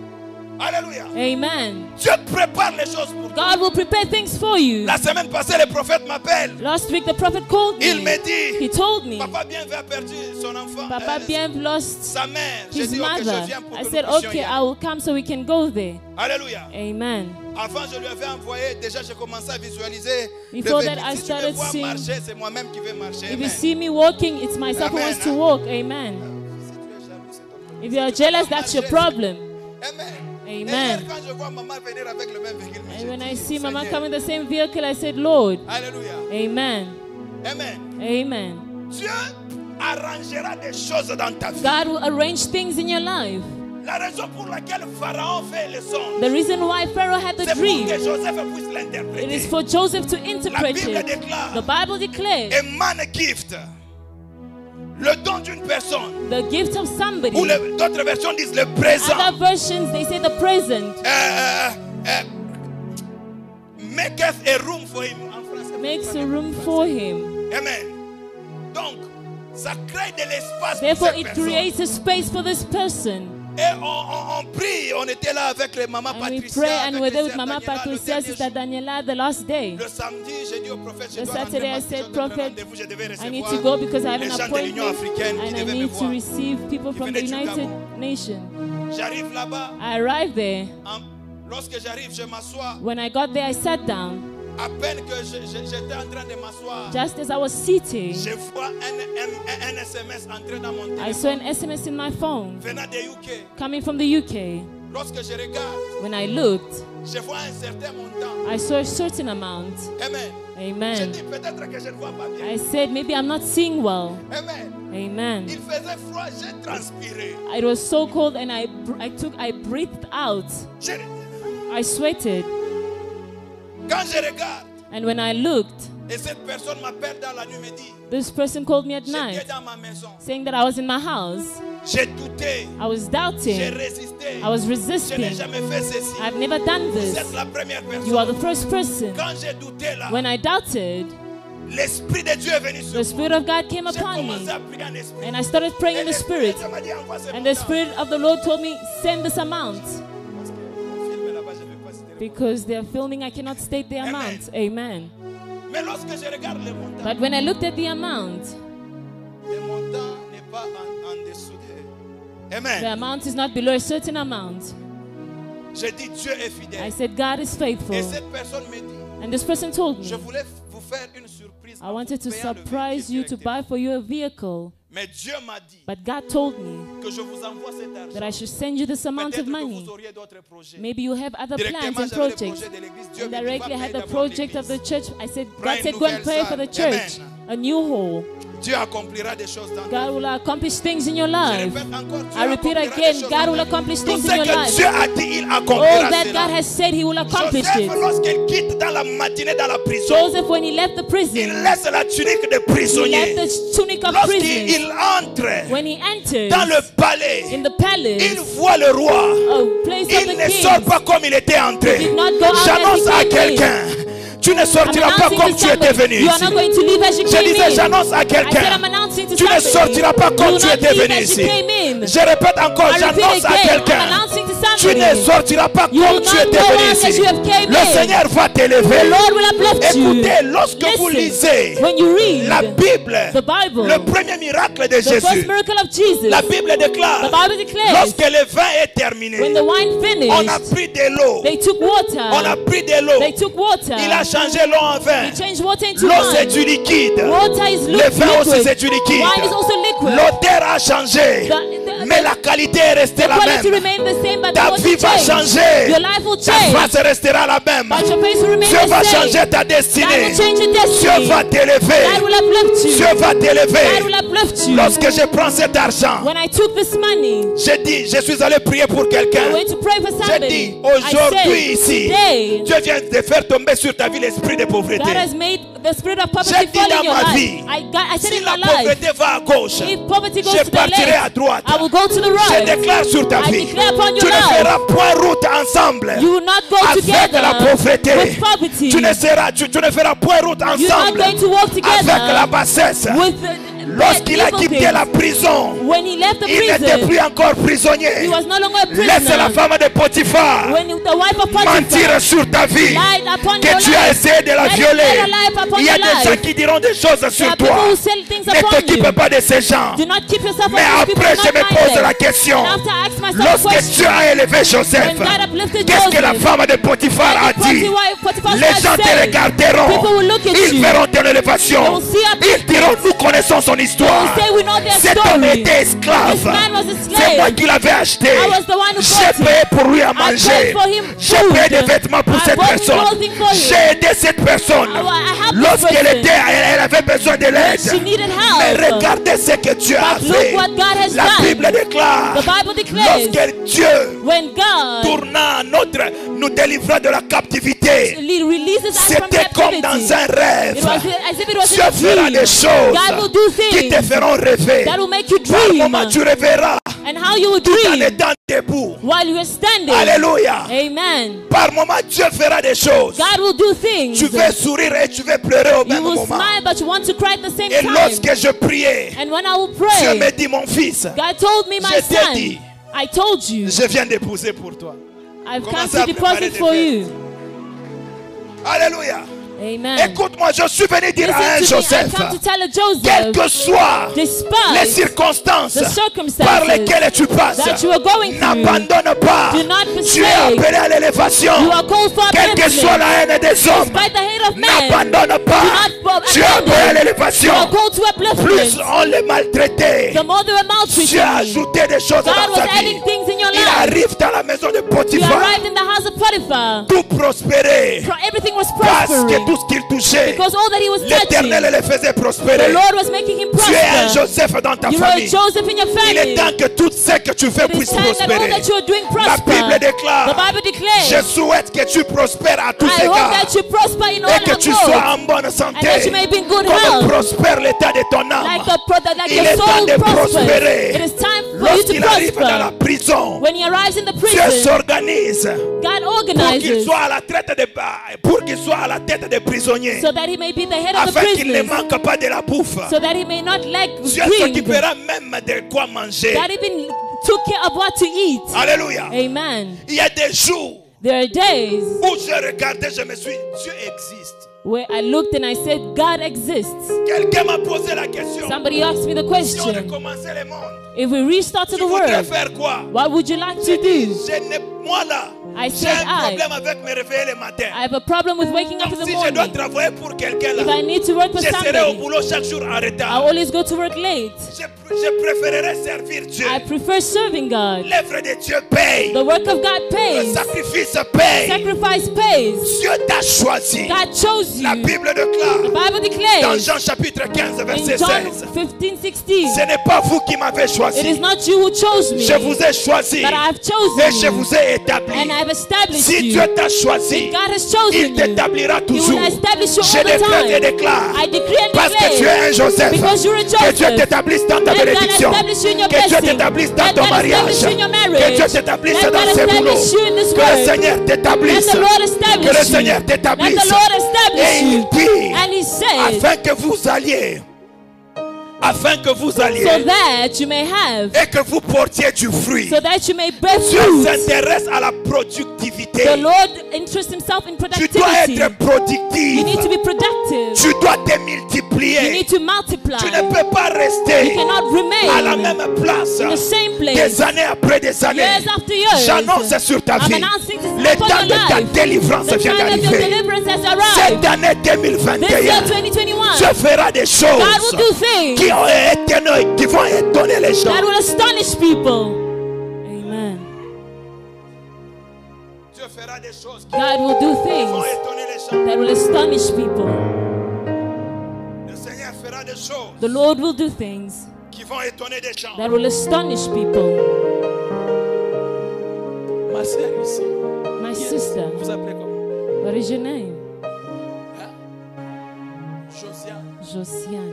Alléluia. Amen. Dieu prépare les choses pour toi. God will prepare things for you. La semaine passée, le prophète m'appelle. Last week the prophet called Il me. me dit, He told me, Papa Bienvenu a perdu son enfant. Papa Bien lost Sa mère. J'ai his dit, ok, mother. je viens pour I que said, nous puissions okay, y aller. I will come so we can go there. Alléluia. Amen. Avant, je lui avais envoyé, déjà j'ai commencé à visualiser. Before le that, véhicule. I Si tu me started vois seeing- marcher, c'est moi-même qui vais marcher. If you Amen. see me walking, it's myself who Amen. wants to walk. Amen. Si tu es jaloux, c'est ton problème. If you are jealous, that's your problem. Amen. Amen. Et hier, quand je vois maman venir avec le même véhicule, And je when dis, I see Mama Seigneur, come in the same vehicle, I said, Lord, Alléluia. Amen. Amen. Amen. Dieu arrangera des choses dans ta vie. God will arrange things in your life. La raison pour laquelle Pharaon fait le songe, The reason why Pharaoh had the c'est pour dream, que Joseph puisse it is l'interpréter. for Joseph to La interpret Bible it. déclare, The Bible declares a man gift, le don d'une personne, the gift of somebody. ou d'autres versions disent le présent, Other versions, they say the present maketh a room for him. En français, makes a room for him. Amen. Donc, ça crée de l'espace pour Therefore, cette it personne. creates a space for this person. Et on prie, on était là avec les mamans And we Patricia, pray avec and we're there les with sœurs Mama Daniela, le Patricia, dernier Sister jour. Daniela, the last day. Le samedi, j'ai dit au prophète, je The dois rentrer Saturday, I parce que said, j'ai Prophet, rendez-vous, je devais I need recevoir to go because I have les an gens de l'Union appointment africaine qui and I devaient me need to voir. receive people from the venaient du United Gabon. Nations. J'arrive là-bas, I arrived there. lorsque j'arrive, je m'assois. When I got there, I sat down. À peine que j'étais en train de m'asseoir, Just as I was sitting, je vois un SMS entrer dans mon I téléphone saw an SMS in my phone venant de UK. coming from the UK. Lorsque je regarde, When I looked, je vois un certain montant. I saw a certain amount. Amen. Je Amen. dis peut-être que je ne vois pas bien. I said, maybe I'm not seeing well. Amen. Amen. Il faisait froid, j'ai transpiré. It was so cold and I breathed out. I sweated. Quand je regarde, And when I looked, et cette personne m'appelle dans la nuit, me dit, this person called me at j'étais night dans ma maison. saying that I was in my house. J'ai douté, I was j'ai doubting. résisté. I was Je n'ai resisting. jamais fait ceci. I've never done Vous this. êtes la première You are personne. the first person. Quand j'ai douté là, When I doubted, l'Esprit de Dieu est venu the sur Spirit moi. of God came J'ai upon commencé me. à prier en esprit. And I started praying Et in the l'Esprit Spirit. de Dieu m'a dit, envoie ce And the montant. Spirit of the Lord told me, send this amount. Parce que mon film est là-bas, je ne vais pas citer le Because they're filming, I cannot state the Amen. amount. Amen. montant. Mais lorsque je regarde le montant, But when I looked at the amount, le montant n'est pas en dessous de... the Amen. amount is not below a certain amount. J'ai dit, Dieu est I fidèle. said, God is faithful. Et cette personne me dit, And this person told je me, voulais vous faire une surprise. I wanted to en vous payant le surprise véhicule you to directement. buy for you a vehicle. Mais Dieu m'a dit But God told me que je vous envoie cet argent. that I should send you this amount Peut-être of que money. vous auriez d'autres projets. Maybe you have other plans Directement, and j'avais le projects. projet de l'église. Dieu And me dit, directly I va had payer the d'abord project of the l'église. church. I said, Prends God said, une go and nouvelle pray for salle. the church. Amen. A new hall. Dieu accomplira des choses dans ta God vie. will accomplish things in your Je life. répète encore, Dieu I repeat accomplira again, des choses God dans will ta vie. accomplish Tout things ce in your que life. Dieu a dit, il All accomplira that cela. God has said, He will accomplish Joseph, it. lorsqu'il quitte dans la matinée dans la prison, Joseph, when he left the il prison, laisse la tunique de he prisonnier. left the tunic of prison. Lorsqu'il entre When he enters dans le palais, in the il palace, voit le roi. a place of Il the ne sort king, pas comme il était entré. did not go out J'annonce as à he came in. quelqu'un, tu ne I'm sortiras pas announcing comme to tu étais somebody, venu you are ici. not going to leave as you Je came disais, in. j'annonce à I said, I'm quelqu'un, announcing to tu ne somebody, sortiras pas you comme will tu not étais leave venu as you ici. came in. Je répète encore, I repeat j'annonce à again, I'm quelqu'un, announcing to tu Tu ne family. sortiras pas You comme will tu not étais go venu out as ici. you have came Le in. Seigneur va The t'élever. Lord will uplift you. Écoutez, lorsque vous lisez Listen, when you read la Bible, the Bible, le premier miracle de the first Jésus, miracle of Jesus, la Bible the déclare, Bible declares, lorsque le vin est terminé, when the wine on a finished, pris de l'eau. they took On water. a pris de l'eau. They took water. Il a changé l'eau en vin. He changed water into L'eau c'est wine. du liquide. Water is Le vin aussi liquid. c'est du liquide. Wine is also liquid. L'odeur a changé. Mais la qualité est restée The la quality même. remained the same, but the Ta water vie va changed. changer. Your life will Ta change. face restera la même. But your face will remain Dieu va the same. changer ta God destinée. will change your Dieu destiny. va t'élever. God will uplift you. Dieu va God t'élever. will uplift you. Lorsque je prends cet argent, When I took this money, j'ai dit, je suis allé prier pour I quelqu'un. went to pray for J'ai dit, somebody. I aujourd'hui said, ici, today, Dieu vient de faire tomber sur ta vie l'esprit de pauvreté. God has made the spirit of J'ai poverty dit fall dans in your ma life. vie, I said si in la my life, pauvreté va à gauche, if poverty goes je to the partirai à left, droite. I will go to the Je right. déclare sur ta I vie, declare upon your tu ne life, feras point route ensemble you will not go avec together la pauvreté. with poverty. Tu ne feras point route You're not ensemble going to walk avec la together bassesse. with Lorsqu'il a evil quitté things. la prison, When he left the il n'était prison, plus encore prisonnier. he was no longer a Laisse la prisoner. femme de Potiphar When the wife of mentir Potiphar sur ta vie, lied upon que your tu as life, essayé de la let it violer. let a lie upon Il y a your des gens life. qui diront des choses There sur are people toi. who say things Ne upon t'occupe you. pas de ces gens. Do not keep yourself Mais on these people après, je me not pose la minded. question. And after I ask myself a Lorsque question, Dieu a élevé Joseph, when God uplifted qu'est-ce que la Joseph, femme de Potiphar a dit? Potiphar's Les wife gens te said, regarderont. people will look at Ils you. verront ton They élévation. will see our Ils diront, nous connaissons son histoire. They say we know their Cet homme story. était esclave. This man was a C'est moi slave. qui l'avais acheté. I was the one who J'ai bought him. payé pour lui à I manger. paid for him J'ai food. payé des vêtements pour I cette bought personne. clothing for him. J'ai aidé cette personne. I helped this Lorsqu'elle person. elle avait besoin de l'aide. She needed Mais help. regardez ce que Dieu a But look fait. what God has La done. Bible déclare. The Bible declares, Lorsque Dieu when God tourna nous délivra de la captivité, releases us from c'était comme captivity, dans un rêve. it was as if it was Dieu in a fera dream. des choses God will do qui te things feront rêver. that will make you Par dream. moment, tu rêveras And how you will tout en dream étant debout. while you are standing. Alléluia. Amen. Par moment, Dieu fera des choses. God will do things. Tu vas sourire et tu vas pleurer au You même will moment. smile, but you want to cry at the same Et time. lorsque je priais, And when I will Dieu me pray, dit, mon fils, God told me, my je t'ai son, dit, I told you, je viens d'épouser pour toi. I've come commencez à to préparer deposit des for fêtes. you. Alléluia. Amen. Écoute-moi, je suis venu dire à un Listen to me, I Joseph, come to tell a Joseph, quelles que soient les despite circonstances the circumstances par lesquelles tu passes, that you are going through, n'abandonne pas. do not Tu es forsake. appelé à l'élévation. You are called for Quelle que soit upliftment. la haine des hommes, Despite the hate of man, n'abandonne pas. do not Tu es appelé à abandon. l'élévation. You are called to Plus upliftment. on les maltraitait, The more they were Dieu a maltreating, ajouté des choses God dans was sa vie. adding things in your Il life. arrive dans la maison de You Potiphar. arrived in the house of Potiphar. Tout prospérait Everything was parce que prospering tout ce qu'il touchait, because all that he was touching, l'Éternel le faisait the prospérer. Lord was making him Tu es un prosper. Joseph dans ta You are a famille. Joseph in your Il est family. temps que tout ce que tu fais It is puisse time that all prospérer. that you are doing La Bible prosper. déclare, The Bible je declares, souhaite que tu prospères à tous I égards hope that you prosper in all et que tu your sois modes, en bonne and santé. that you may be in good Comme health, prospère l'état de ton âme. like Il your est temps soul de prospers. prospérer. It is time for you Lorsqu'il to arrive dans la prosper. prison, When he arrives in the Dieu prison, s'organise God pour qu'il organizes soit à la tête des prisonniers, so that he may be the head of the afin qu'il ne prisoners, manque pas de la bouffe. so that he may not lack Dieu drink. s'occupera même de quoi manger. God even took care of what to eat. Alléluia. Amen. Il y a des jours There are days où je regardais, je me suis dit, Dieu existe. where I looked and I said, God exists. Quelqu'un m'a posé la question. Somebody asked me the Si on question, recommençait le monde, if we restart to tu the voudrais world, faire quoi? what would you like to do? Moi là, I j'ai said un problème avec me réveiller le matin. I have a problem with waking up in the Si je dois morning. travailler pour quelqu'un là, If I need to work for je serai au somebody, boulot chaque jour en I retard. always go to work late. Je préférerais servir Dieu. I prefer serving God. L'œuvre de Dieu paye. The work of God Le pays. sacrifice paye. Sacrifice pays. Dieu t'a choisi. God chose La you. Bible The déclare Bible dans declares Jean chapitre 15 in verset John 16. 15:16, Ce n'est pas vous qui m'avez it is choisi. not you who chose me, Je vous ai choisi but I have et chosen je you, vous ai établi. and I have established Si you. Dieu t'a choisi, God has il chosen you. t'établira He toujours. will establish you Je all the déclare et time. déclare. I decree and Parce que tu es un Joseph. because you're a Que Dieu Joseph. t'établisse dans ta Let God bénédiction. establish you in your Que Dieu blessing. t'établisse dans Let ton God mariage. establish you in your Que marriage. Dieu t'établisse Let dans God ses boulots. establish you in this Que le work. Seigneur t'établisse. Let the Lord Que establish le you. Seigneur Let t'établisse. the Lord establish Et il you. dit, And he said, afin que vous alliez afin que vous alliez so that you may have, et que vous portiez du fruit. so that you may bear Dieu fruit. s'intéresse à la productivité. The Lord interests himself in Tu dois productivity. être productif. You need to be productive. Tu dois te You multiplier. need to multiply. Tu ne peux pas You rester cannot à la remain même place in the same place des années après des années. years after years. J'annonce sur ta I'm vie. announcing this Le upon temps your de ta life. délivrance The vient time of your d'arriver. deliverance has Cette arrived. année This year 2021, 2021, Dieu fera des God choses will do things qui vont étonner les gens. that will astonish people. Amen. Dieu fera des choses qui God will do vont things étonner les gens. that will astonish people. Le Seigneur fera des choses The Lord will do things qui vont étonner des gens. that will astonish people. Ma sœur ici, My sister, vous appelez comment? what is your name? Hein? Josiane. Josiane.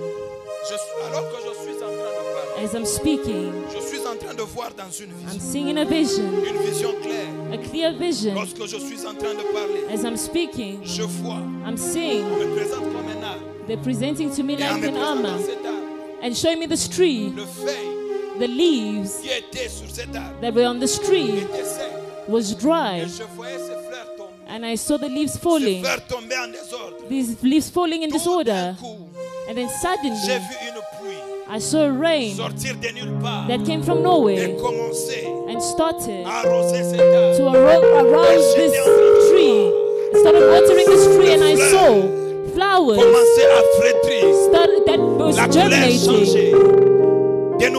Alors que je suis en train de parler, As I'm speaking, je suis en train de voir dans une I'm vision, seeing a vision, une vision claire. a clear vision. Lorsque je suis en train de parler, As I'm speaking, je vois, I'm seeing on me présente comme un arbre. they're presenting to me Et en like me an présentant armor cet arbre, and showing me this tree, le feuille the leaves qui était sur cet arbre that were on this tree était sec. was dry, Et je voyais ces fleurs tomber. and I saw the leaves Ces falling, fleurs tomber en désordre. these leaves falling in Tout disorder, d'un coup, and then j'ai suddenly vu une pluie I saw a rain sortir de nulle part that came from et nowhere commencer and started à arroser cet arbre. to around this tree. It started watering this tree, and I saw flowers Commencer à flétrir. that was La couleur germinating. changeait. Des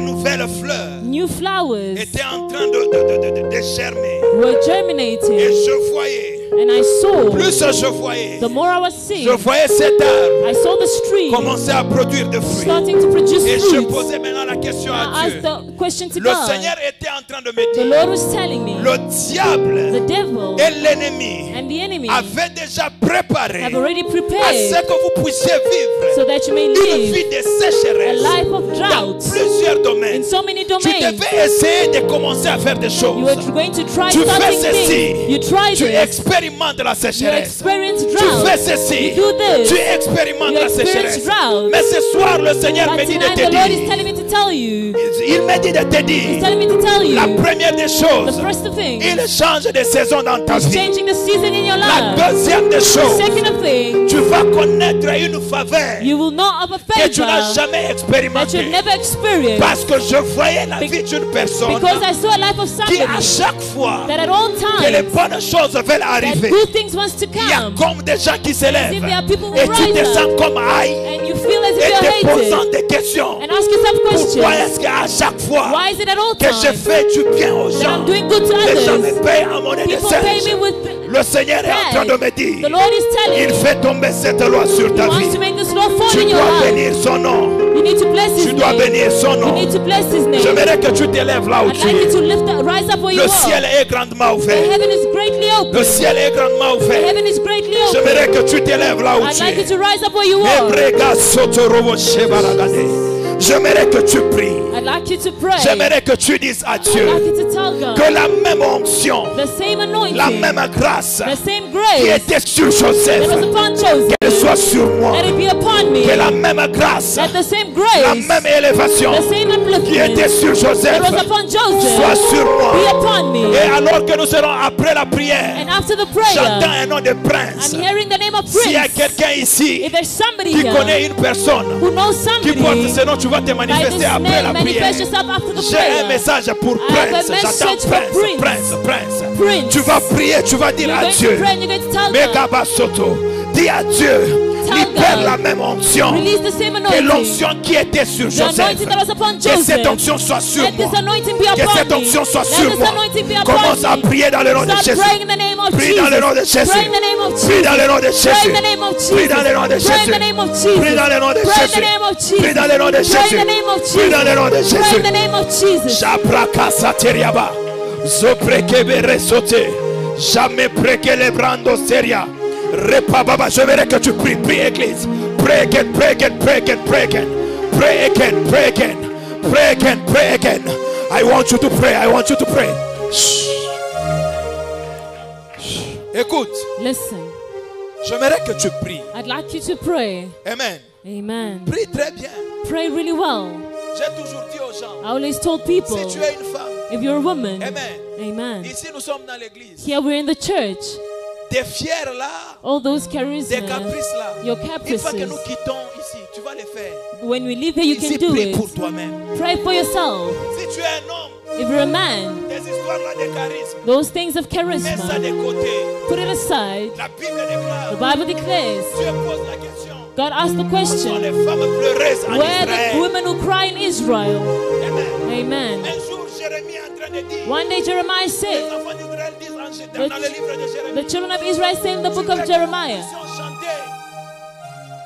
nouvelles fleurs New flowers étaient en train de germer. were Et germinating, je voyais, and I saw, plus je voyais, the more I was seeing, je voyais cet arbre I saw this tree commencer à produire des fruits. starting to produce Et je fruit. posais maintenant la question à I Dieu. asked the question to Le God. Seigneur était en train de me The dire, Lord was telling me, le diable the devil et l'ennemi and the enemy avaient déjà préparé have already à ce prepared que vous puissiez vivre so that you may une live vie de a sécheresse life of dans drought plusieurs in domaines. so many Tu domains. devais essayer de commencer à faire des choses. You are going to try Tu fais something ceci. things. You try Tu this. expérimentes la You sécheresse. experience Tu drought. fais ceci. You do this. Tu expérimentes You la experience sécheresse. drought. Mais ce soir, le Seigneur me But dit de tonight te the Lord is dire. telling me to tell you. Il me dit de te He's dire. telling me to tell you. La première des The choses, first of things. il change de saison dans ta He's vie. changing the season in your La life. deuxième des The choses, second of things. tu vas connaître une faveur You will not have a que tu n'as favor jamais that expérimentée. you've never experienced. Parce que je voyais la vie d'une personne Because I saw a life of qui à somebody chaque fois that at all que les times bonnes choses veulent that arriver, good things wants to il y a come. comme des gens qui s'élèvent As if there are people who et tu te rise sens up comme aïe and you feel as if et te you're posant hated. des questions. And ask yourself questions. Pourquoi est-ce qu'à chaque fois Why is it at all que je times fais du bien aux that gens, I'm doing good to les gens me others? payent à monnaie de People pay singe? me with Le Seigneur est en train de me the dire, Lord is telling il you. fait tomber cette loi sur He ta wants to vie. make this law fall Tu in your dois life. bénir son nom. You need to bless His Tu dois name. bénir son You nom. need to bless His name. J'aimerais que tu t'élèves là où I'd tu like you es. to rise up where you Le ciel are. est grandement The ouvert. heaven is greatly Le open. ciel est grandement The ouvert. heaven is greatly open. J'aimerais que tu t'élèves là où I'd tu like you es. to rise up where you are. Ebrega sotorobo shebaragade. J'aimerais que tu pries. I'd like you to pray. J'aimerais que tu dises à I'd like Dieu you to tell God que la même onction, the same anointing, la même grâce the same qui grace était sur that Joseph, was upon Joseph, qu'elle soit sur moi. let it be upon me. Que la même grâce, That the same la grace, même élévation the same qui était upliftment sur that Joseph was upon soit Joseph sur moi. be upon me. Et alors que nous serons après la prière, And after the j'entends prayer, un nom de prince. I'm hearing the name of S'il y a Prince. quelqu'un ici If there's somebody qui here connaît une personne who knows qui porte somebody ce nom, tu vas te by this manifester après la name, prière. manifest yourself after the J'ai un prayer. message pour I have a Prince. J'attends message for Prince, Prince. Prince. Prince. Tu vas prier, tu vas dire You're à going to Dieu. pray and you're going to tell God, Megaba Soto. Dis à Dieu. Tell Libère God. la même onction. release the same Que anointing. l'onction qui était sur The Joseph. anointing that was upon Que cette Joseph. onction soit sur Let moi. this anointing be Que upon cette me. onction soit Let sur this moi. anointing be upon Commence à me. prier dans le nom de Start Jésus. praying in the name of Prie Jesus. dans le nom de Jésus. Pray in the name of Jesus. Prie dans le nom de Pray Jésus. in the name of Jesus. Prie dans le nom de Pray in Jésus. the name of Jesus. Prie dans le nom de Pray in Jésus. the name of Jesus. Prie dans le nom de Pray Jésus. in the name of Jesus. Prie dans le nom de Pray in Jésus. the name of Jesus. Shabraka sateriaba. Zoprekebe resote. Jamais preke lebrando seria. Repababa. Je verrai que tu pries. Prie église. Pray again, pray again, pray again, pray again. Pray again, pray again. Pray again, pray again. I want you to pray. I want you to pray. Shh. Shh. Écoute. Listen, J'aimerais que tu pries. I'd like you to pray. Amen. Amen. Prie très bien. Pray really well. J'ai toujours dit aux gens, I always told people, si tu es une femme, if you're a woman, amen. amen. Ici nous sommes dans l'église. Here we're in the church. Des fiers là, All those des charisma, caprices là. your Une fois que nous caprices. quittons ici, tu vas les faire. When we leave here, you Ici, can do prie it. pour toi-même. Pray for yourself. Si tu es un homme, If you're a man, des histoires là de charisme, those things of mets ça charisma, de côté. put it aside. La Bible déclare, The Bible declares, Dieu pose la question. God asked the Sont question, les femmes pleureuses en where the Israël. women who cry in Israel? Amen. Amen. Un jour, Jérémie est en train de dire, One day Jeremiah les said, enfants d'Israël disent dans le livre de Jérémie, the children of Israel say in the book of Jeremiah,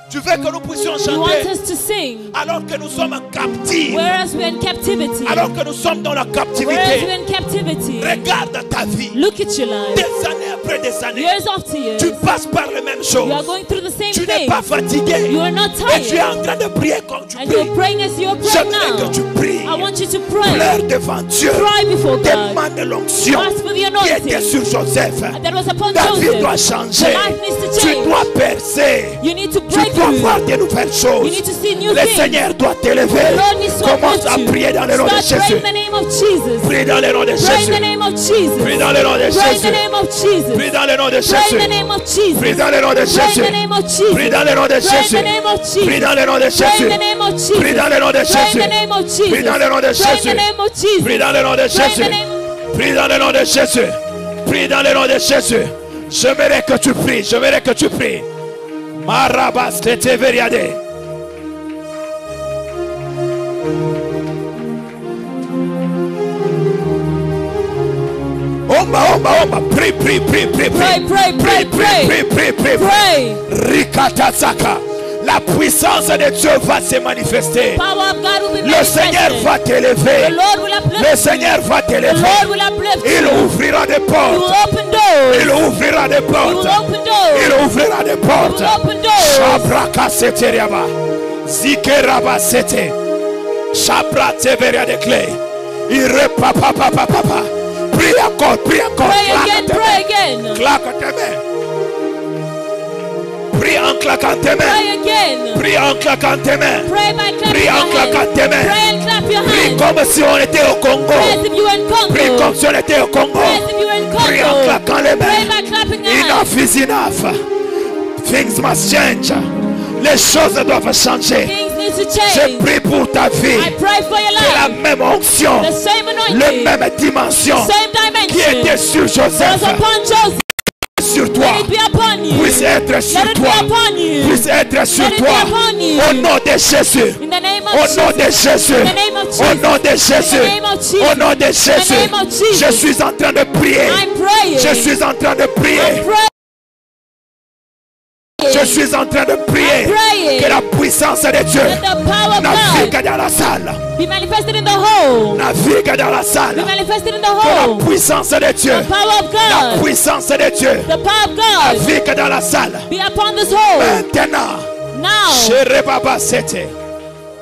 tu veux que nous puissions He wants chanter us to sing, alors que nous sommes captifs, whereas we're in captivity. alors que nous sommes dans la Whereas captivité. we're in captivity. Regarde ta vie, Look at your life. des années après des années, Years after years, tu passes par les mêmes choses. you are going through the same Tu n'es thing. pas fatigué You are not et tu es tired. en train de prier comme tu And pries. you're praying as you're praying J'aimerais que now. tu pries. I want you to pray. Pleure devant Dieu. Cry before God. Demande l'onction Ask for the qui était anointing sur Joseph. that was upon Ta vie doit Joseph. changer. Your life needs to Tu change. dois percer. You need to Tu break dois through. voir des nouvelles You choses. need to see new Le things. Seigneur doit t'élever. The Lord needs to Commence à uplift you. prier dans le nom de Start praying Jésus. in the name of Jesus. Prie dans le nom de Pray in Jésus. the name of Jesus. Prie dans le nom de Pray in Jésus. the name of Jesus. Prie dans le nom de Pray in Jésus. the name of Jesus. Prie dans le nom de Pray in Jésus. the name of Jesus. Prie dans le nom de Pray in Jésus. the name of Jesus. Prie dans le nom de Pray in Jésus. the name of Jesus. Prie dans le nom de Pray in Jésus. the name of Jesus. Prie dans le nom de Pray in Jésus. the name of Jesus. Prie dans le nom de Pray in Jésus. the name- Prie dans le nom de Jésus. Prie dans le nom de Jésus. J'aimerais que tu pries. J'aimerais que tu pries. Marabas tete veriade. Omba. Prie. Pray, pray. Pray. Rikatasaka. La puissance de Dieu va se manifester. Power of God will be Le Seigneur manifested. va t'élever. The Lord will uplift Le you. Seigneur va The t'élever. Lord will uplift Il you. ouvrira des He will portes. open doors. Il ouvrira des He will portes. open doors. Il ouvrira des He portes. will open doors. Shabraka seteriaba. Zikeraba sete. Shabra teveria de clé. Irepapa. Prie encore. Pray again, pray again. Claque tes mains. Prie en claquant tes mains. Pray again. Prie en claquant tes mains. Pray by clapping Prie your en claquant tes hands. mains. Pray and clap your Prie hands. comme si on était au Congo. Pray as if you were in Prie Congo. comme si on était au Congo. Pray as if you were in Prie en Congo. claquant les Pray mains. by clapping your hands. Enough is enough. Things must change. Les choses doivent changer. Things need to Je change. prie pour ta vie. I pray for your Que la life. même onction, The same la anointing. même dimension Same qui était dimension. sur Was Joseph, upon Joseph. sur toi, Let it be upon you. puisse être sur Let it be toi, upon you. puisse être sur Let it be toi. upon you. Au nom de Jésus. In the name of Au nom de Jesus. Jésus. In the name of Au Jesus. nom de Jésus. In the name of Jesus. Au nom de In the Jésus. name of Jesus. Je suis en train de prier. I'm praying. Je suis en train de I'm prier. praying. Je suis en train de prier. I'm praying. Que la puissance de Dieu Let the power of navigue God dans la salle. be manifested in the home. Navigue dans la salle. Be manifested in the Que la home. puissance de Dieu. The power of La God. puissance de Dieu. The power of God Navigue dans la salle. be upon this home. Maintenant. Now. Sherebaba Sete.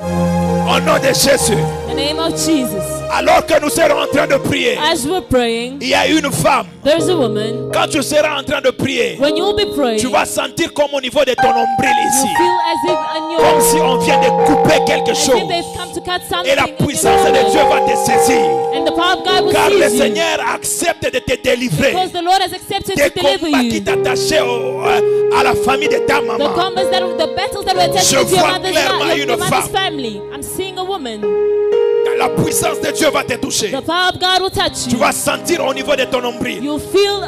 Au nom de Jésus. In the name of Jesus. Alors que nous serons en train de prier, As we're praying, il y a une femme. there's a woman. Quand tu seras en train de prier, When you'll be praying, tu vas sentir comme au niveau de ton nombril you ici. feel as if on your Comme si on vient de couper quelque as chose. if they've come to cut something. Et la in your puissance de life. Dieu va te saisir. And the power of God will Car le seize you. Seigneur accepte de te délivrer Because the Lord has accepted des to deliver combats qui you. t'attachaient à la famille de ta The maman. combats that the battles that were attached Je to your vois mother's, clairement your une mother's femme. family. I'm seeing a woman. La puissance de Dieu va te toucher. The power of God will touch Tu you. vas sentir au niveau de ton nombril. You'll feel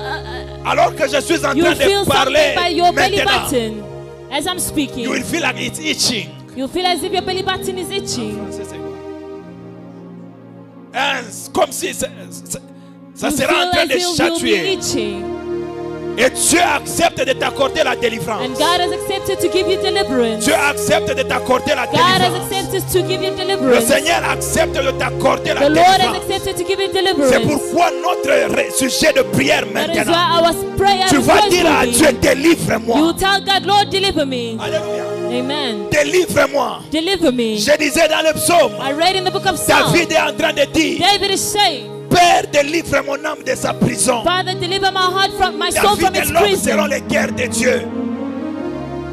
Alors que je suis en train you'll feel de parler something by your belly maintenant, button. As I'm you will speaking, feel like it's itching. you'll feel as if your belly button is itching. Comme si ça You sera en feel train as de if you'll be chatouiller. itching. Et Dieu accepte de t'accorder la délivrance. And God has accepted to give you deliverance. Dieu accepte de t'accorder la God has délivrance. accepted to give you Le deliverance. Seigneur accepte de t'accorder la The Lord has délivrance. accepted to give you C'est deliverance. pourquoi notre sujet de prière That is maintenant, why our prayer tu is vas dire à worthy. Dieu, You délivre-moi. tell God, Lord, deliver me. Alléluia. Amen. Délivre-moi. Deliver me. Je disais dans le psaume, I read in the book of Psalms, David est en train de dire, David is saying, Père, délivre mon âme de sa prison. Father, deliver my heart from my soul from David its et l'homme seront prison. les guerres de Dieu.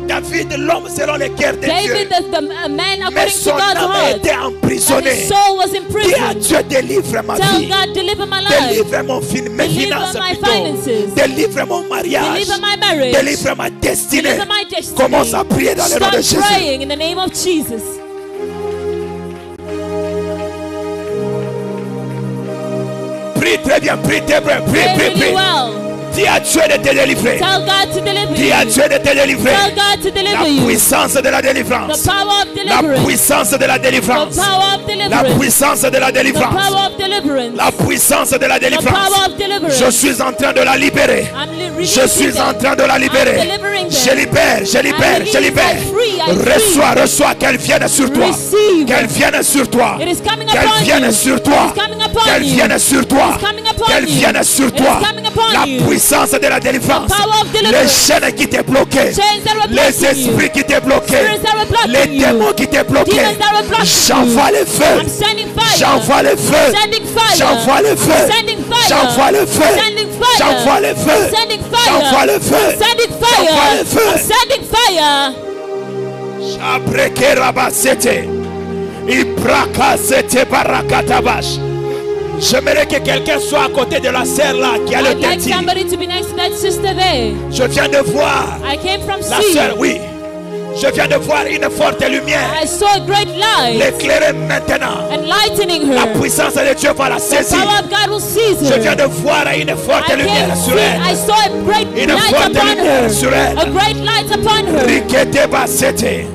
David, l'homme selon le cœur de Dieu. David, the man Mais according son to God's âme a heart. été But emprisonnée. his soul was in Dis à prison. Dieu, délivre ma Tell vie. God, deliver my life. Délivre mes Deliver finances my plutôt. finances. Délivre mon mariage. Deliver my marriage. Délivre ma destinée. Deliver my destiny. Commence à prier dans le nom de Start Jésus. praying in the name of Jesus. Prie très bien, prie très bien, prie, Pray prie, really prie. well. Dis à Dieu de te délivrer. Tell God to deliver Dis à you. Dieu de te délivrer. Tell God to deliver La you. puissance de la The délivrance. power of La deliverance. puissance de la The délivrance. power of La deliverance. puissance de la The délivrance. power of deliverance. La puissance de la The power délivrance. of deliverance. Je suis en train de la libérer. I'm Je suis en train de la libérer. I'm delivering them. Je libère, je libère, je libère. I free. Reçois, reçois, qu'elle vienne sur toi. Receive. Qu'elle vienne sur toi. It is coming Qu'elle upon vienne you. sur toi. It is coming upon Qu'elle you. vienne sur toi. It is coming upon Qu'elle you. vienne sur It is toi. coming upon La you. puissance de la délivrance. The power of deliverance. Les chaînes qui t'ont bloqué. Chains that were Les blocking you. esprits qui t'ont bloqué. Spirits that were blocking Les you. démons qui t'ont bloqué. Demons that were blocking you. J'envoie le feu. I'm sending fire. J'envoie le feu. Sending fire. J'envoie le feu. Sending fire. J'envoie le feu. Sending fire. J'envoie le feu. Sending fire. J'envoie le feu. Sending J'envoie fire. le feu. I'm sending fire. Shabreke rabasete. Ibrakasete barakatabash. J'aimerais que quelqu'un soit à côté de la sœur là qui a le I'd like tati. somebody to be next to that sister there. Je viens de voir I came from la sea. sœur, oui. Je viens de voir une forte lumière. I saw a great light L'éclairer maintenant. enlightening La her. puissance de Dieu va la The saisir. power of God will seize Je viens her. de voir une forte I lumière sur I elle. saw a great Une light forte upon lumière her. sur elle. A great light upon her. Rikete basete.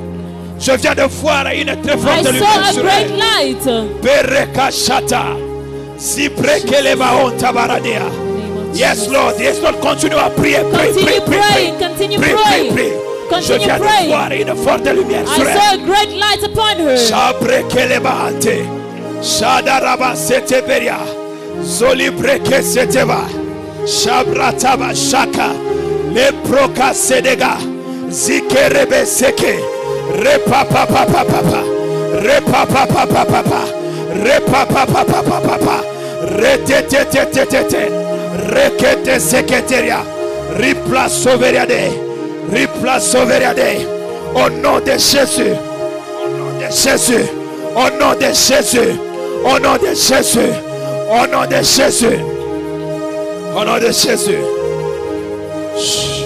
Je viens de voir une très I forte saw lumière a sur great elle. light. Bereka shata. Zibrekeleba ontabaradea. Yes, Lord. Yes, Lord. Continue à prier. Prie, Continue prie, prie, praying. prie. Continue Prie, praying. prie, prie. Je Continue viens de praying. voir une forte lumière I sur saw elle. a great light upon her. Shabrekeleba ante. Shadaraba seteberia. Zolibreke seteba. Shabrataba shaka. Leproka sedega. Zikerebe seke. Repapapapapapa. Repapapapapapa. Repapapapapapa. Retetetetetete. Rekete seketeria. Ripla soveriade. Ripla soveriade. Au nom de Jésus. Au nom de Jésus. Au nom de Jésus. Au nom de Jésus. Au nom de Jésus. Au nom de Jésus. Chut.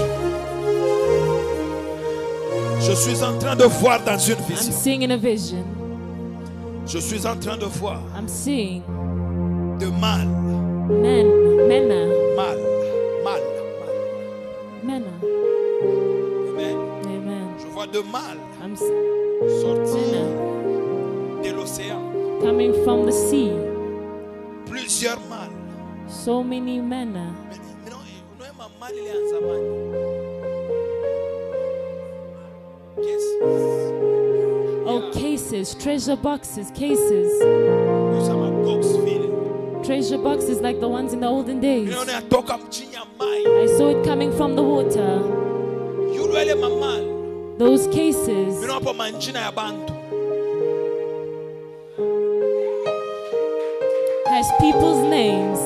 Je suis en train de voir dans une I'm vision. seeing in a vision. Je suis en train de voir I'm seeing de mal. mena, Mal. Mal. mena. Amen. Amen. Je vois de mal I'm sortir mena de l'océan. coming from the sea. Plusieurs mal. So many mena. Mais non, il y a un mal, il est en zamani. Oh, cases, treasure boxes, cases. Nous sommes à Boxville. Treasure boxes like the ones in the olden days. On est à toka chini ya mai. I saw it coming from the water. Yule ile mamal. Those cases. Mino hapo manjina ya bantu. Has people's names.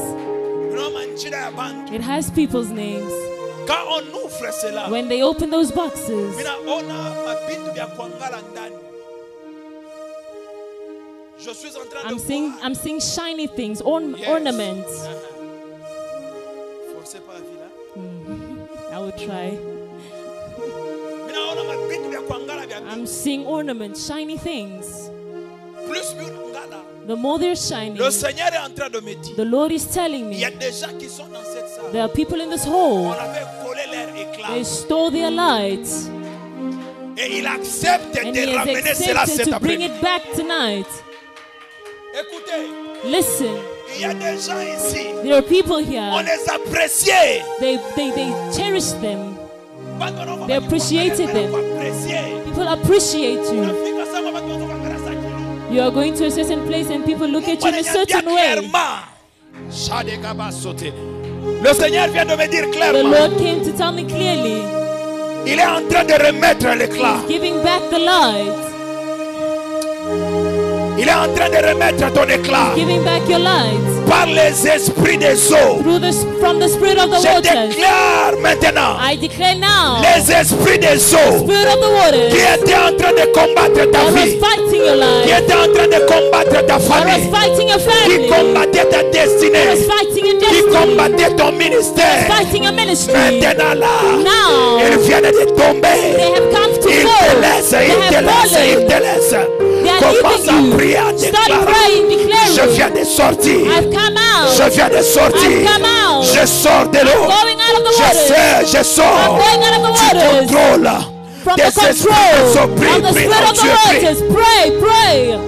Mino manjina ya bantu. It has people's names. Quand on ouvre cela, When they open those boxes, mina ona mabitu vya kuangala ndani. Je suis en train de voir. I'm seeing shiny things, Yes. ornaments. Forcez pas vila. I will try. Mina ona mabitu vya kuangala vya. I'm seeing ornaments, shiny things. Plus ngala. The more they're shining, Le Seigneur est en train de me dire. the Lord is telling Il y a me des gens qui sont dans cette salle. there are people in this On hall. avait collé leur They éclat. stole their lights, Et il accepte and de He has ramener cela accepted cet to bring après-midi. it back tonight. Écoutez, Listen, il y a des gens ici. there are people On here. les appréciait. They cherish them. They appreciated them. People appreciate you. You are going to a certain place and people look at you in a certain way. Le Seigneur vient de me dire The clairement. Lord came to tell me clearly, Il est en train de remettre l'éclat. giving back the light. Il est en train de remettre ton éclat Giving back your light par les esprits des eaux. from the spirit of the Je waters. déclare maintenant I declare now, les esprits des eaux spirit of the qui waters étaient en train de combattre ta that was vie, fighting your qui life, étaient en train de combattre ta that was famille, fighting your qui family, combattait ta that was destinée, fighting your qui destiny, combattait ton ministère. fighting your ministry. Maintenant là, Now, ils viennent de tomber. they have come to Il te fall. laisse, They il te have laisse, il fallen. te laisse. They are Commence à leaving prier en you. Start déclarant. praying, Je declaring, viens de sortir. I've come out. Je viens de sortir. I've come out. Je sors de l'eau. Going out of the Je waters. sais, je I'm sors. going out of the Tu waters. contrôles From des the esprits control qui sont of pris, the pris, spirit oh of the Dieu, pris. waters. Pray, pray.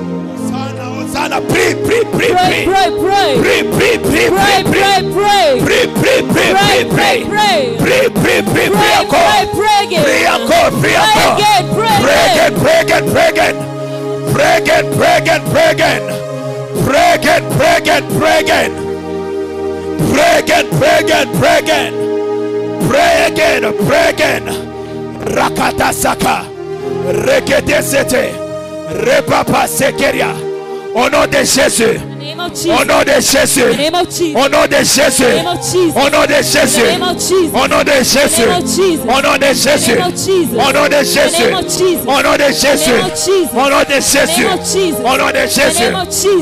Hosanna, prie, prie, prie, Pray, prie. pray, pray. Prie, prie, prie, Pray, prie, pray, prie. pray. Prie, prie, prie, Pray, prie, pray, prie. pray. Prie, prie, prie, prie Pray, encore. pray, pray again. Prie encore, prie Pray encore. again, pray Pray again. again, pray again, pray again. Pray again, pray again, pray again. Pray again, pray again, pray again. Pray again, pray again, pray again. Pray again, pray again. Rakata saka. Rekete sete. Repapa sekeria. Au nom de Jésus. In the name of Au Jesus. nom de In Jésus. the name of Jesus. Au nom de Jésus. In the name of Jesus. Au nom de In Jésus. the name of Jesus. Au nom de Jésus. name of Jesus. Au nom de Jésus. In the name of Jesus. Au nom de Jésus. In the name of Jesus. Au nom de Jésus. In the name of Jesus. Au nom de Jésus. In the name of Jesus. Au nom de In the Jésus. name of Jesus. Au nom de Jésus. In the name of Jesus.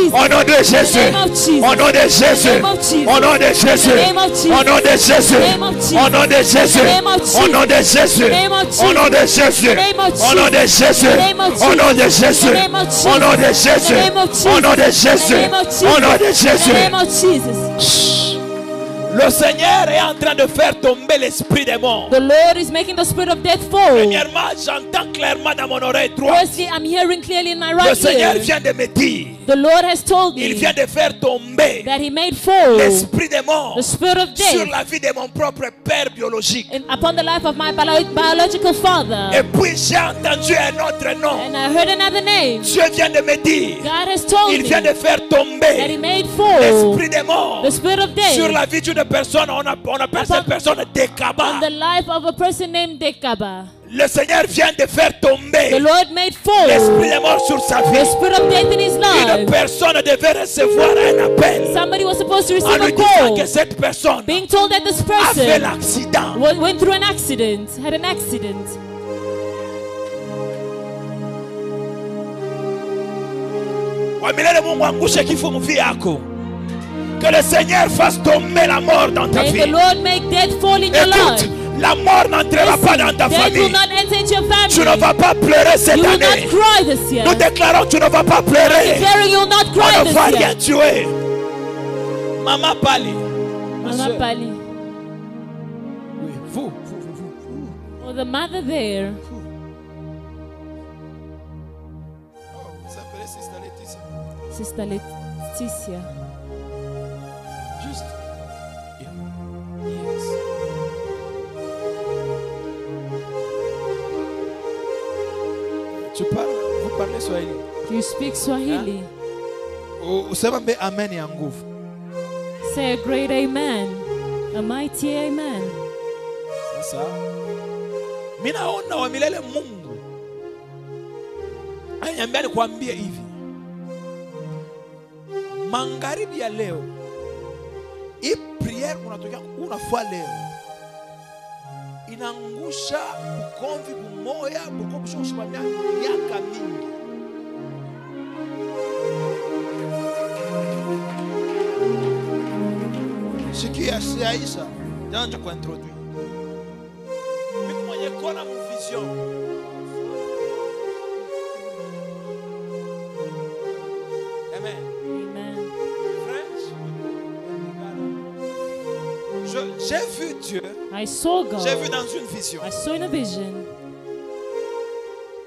Au nom de Jésus. In the name of Jesus. Au nom de Jésus. In the name of Jesus. Au nom de Jésus. In the name of Jesus. Au nom de Jésus. In the name of Jesus. Au nom de Jésus. In the name of Jesus. Au nom de Jésus. In the name of Jesus. Au nom de Jésus. In the name of Au nom de Jesus. Jésus. In the name of Au nom de Jesus. Jésus. In the name of Jesus. Au nom de Jésus. In the name of Jesus. Au nom de In the Jésus. name of Jesus. Au nom de In the Jésus. name of Jesus. Le Seigneur est en train de faire tomber l'esprit des morts. The Lord is making the spirit of death fall. Premièrement, j'entends clairement dans mon oreille droite. Firstly, I'm hearing clearly in my Le right Seigneur ear. vient de me dire, The Lord has told il me vient de faire tomber that He made fall l'esprit des morts the spirit of sur death la vie de mon propre père biologique. upon the life of my biological father. Et puis j'ai entendu un autre nom. And I heard another name. Dieu vient de me dire, God has told il me vient de faire that He tomber made fall l'esprit des morts the spirit of death sur la vie d'une personne. On appelle cette personne on Dekaba. the life of a person named Dekaba. Le Seigneur vient de faire The tomber Lord made fall l'esprit des morts sur sa the vie. spirit of death in his Une life. personne devait recevoir un appel Somebody was supposed to en receive lui a disant call, que cette personne being told that this a fait person l'accident. went through an accident, had an accident. Wamilele Mungu angushe kifo mvi yako. Que le Seigneur fasse tomber la mort dans ta May vie. the Lord make death fall in your Écoute, life. la mort n'entrera pas dans ta Death will famille. not enter into your Tu ne family. vas pas pleurer cette You will année. not cry this year. Nous déclarons que tu ne vas pas pleurer. Declaring you will not On cry ne this va rien year. tuer. Maman Pali. Mama Pali. Oui, vous. Or the mother there. Vous appelez Sister Laetitia. Sister Leticia. Juste. Yes. Vous parlez Swahili. You speak Swahili. Usema mbe amen ya nguvu. Say a great amen. A mighty amen. Sasa mimi naona wa milele Mungu ananiambia nikwambie hivi, magharibi ya leo hii prayer unafua leo inaangusha ukomvi bumoya bukomsho kushimamia miaka mingi. Sikia si Aisha. Janja kwa introduire. Mimi mwenye kona vision. Amen. Amen. French. J'ai vu Dieu. I saw God. J'ai vu dans une vision. I saw in a vision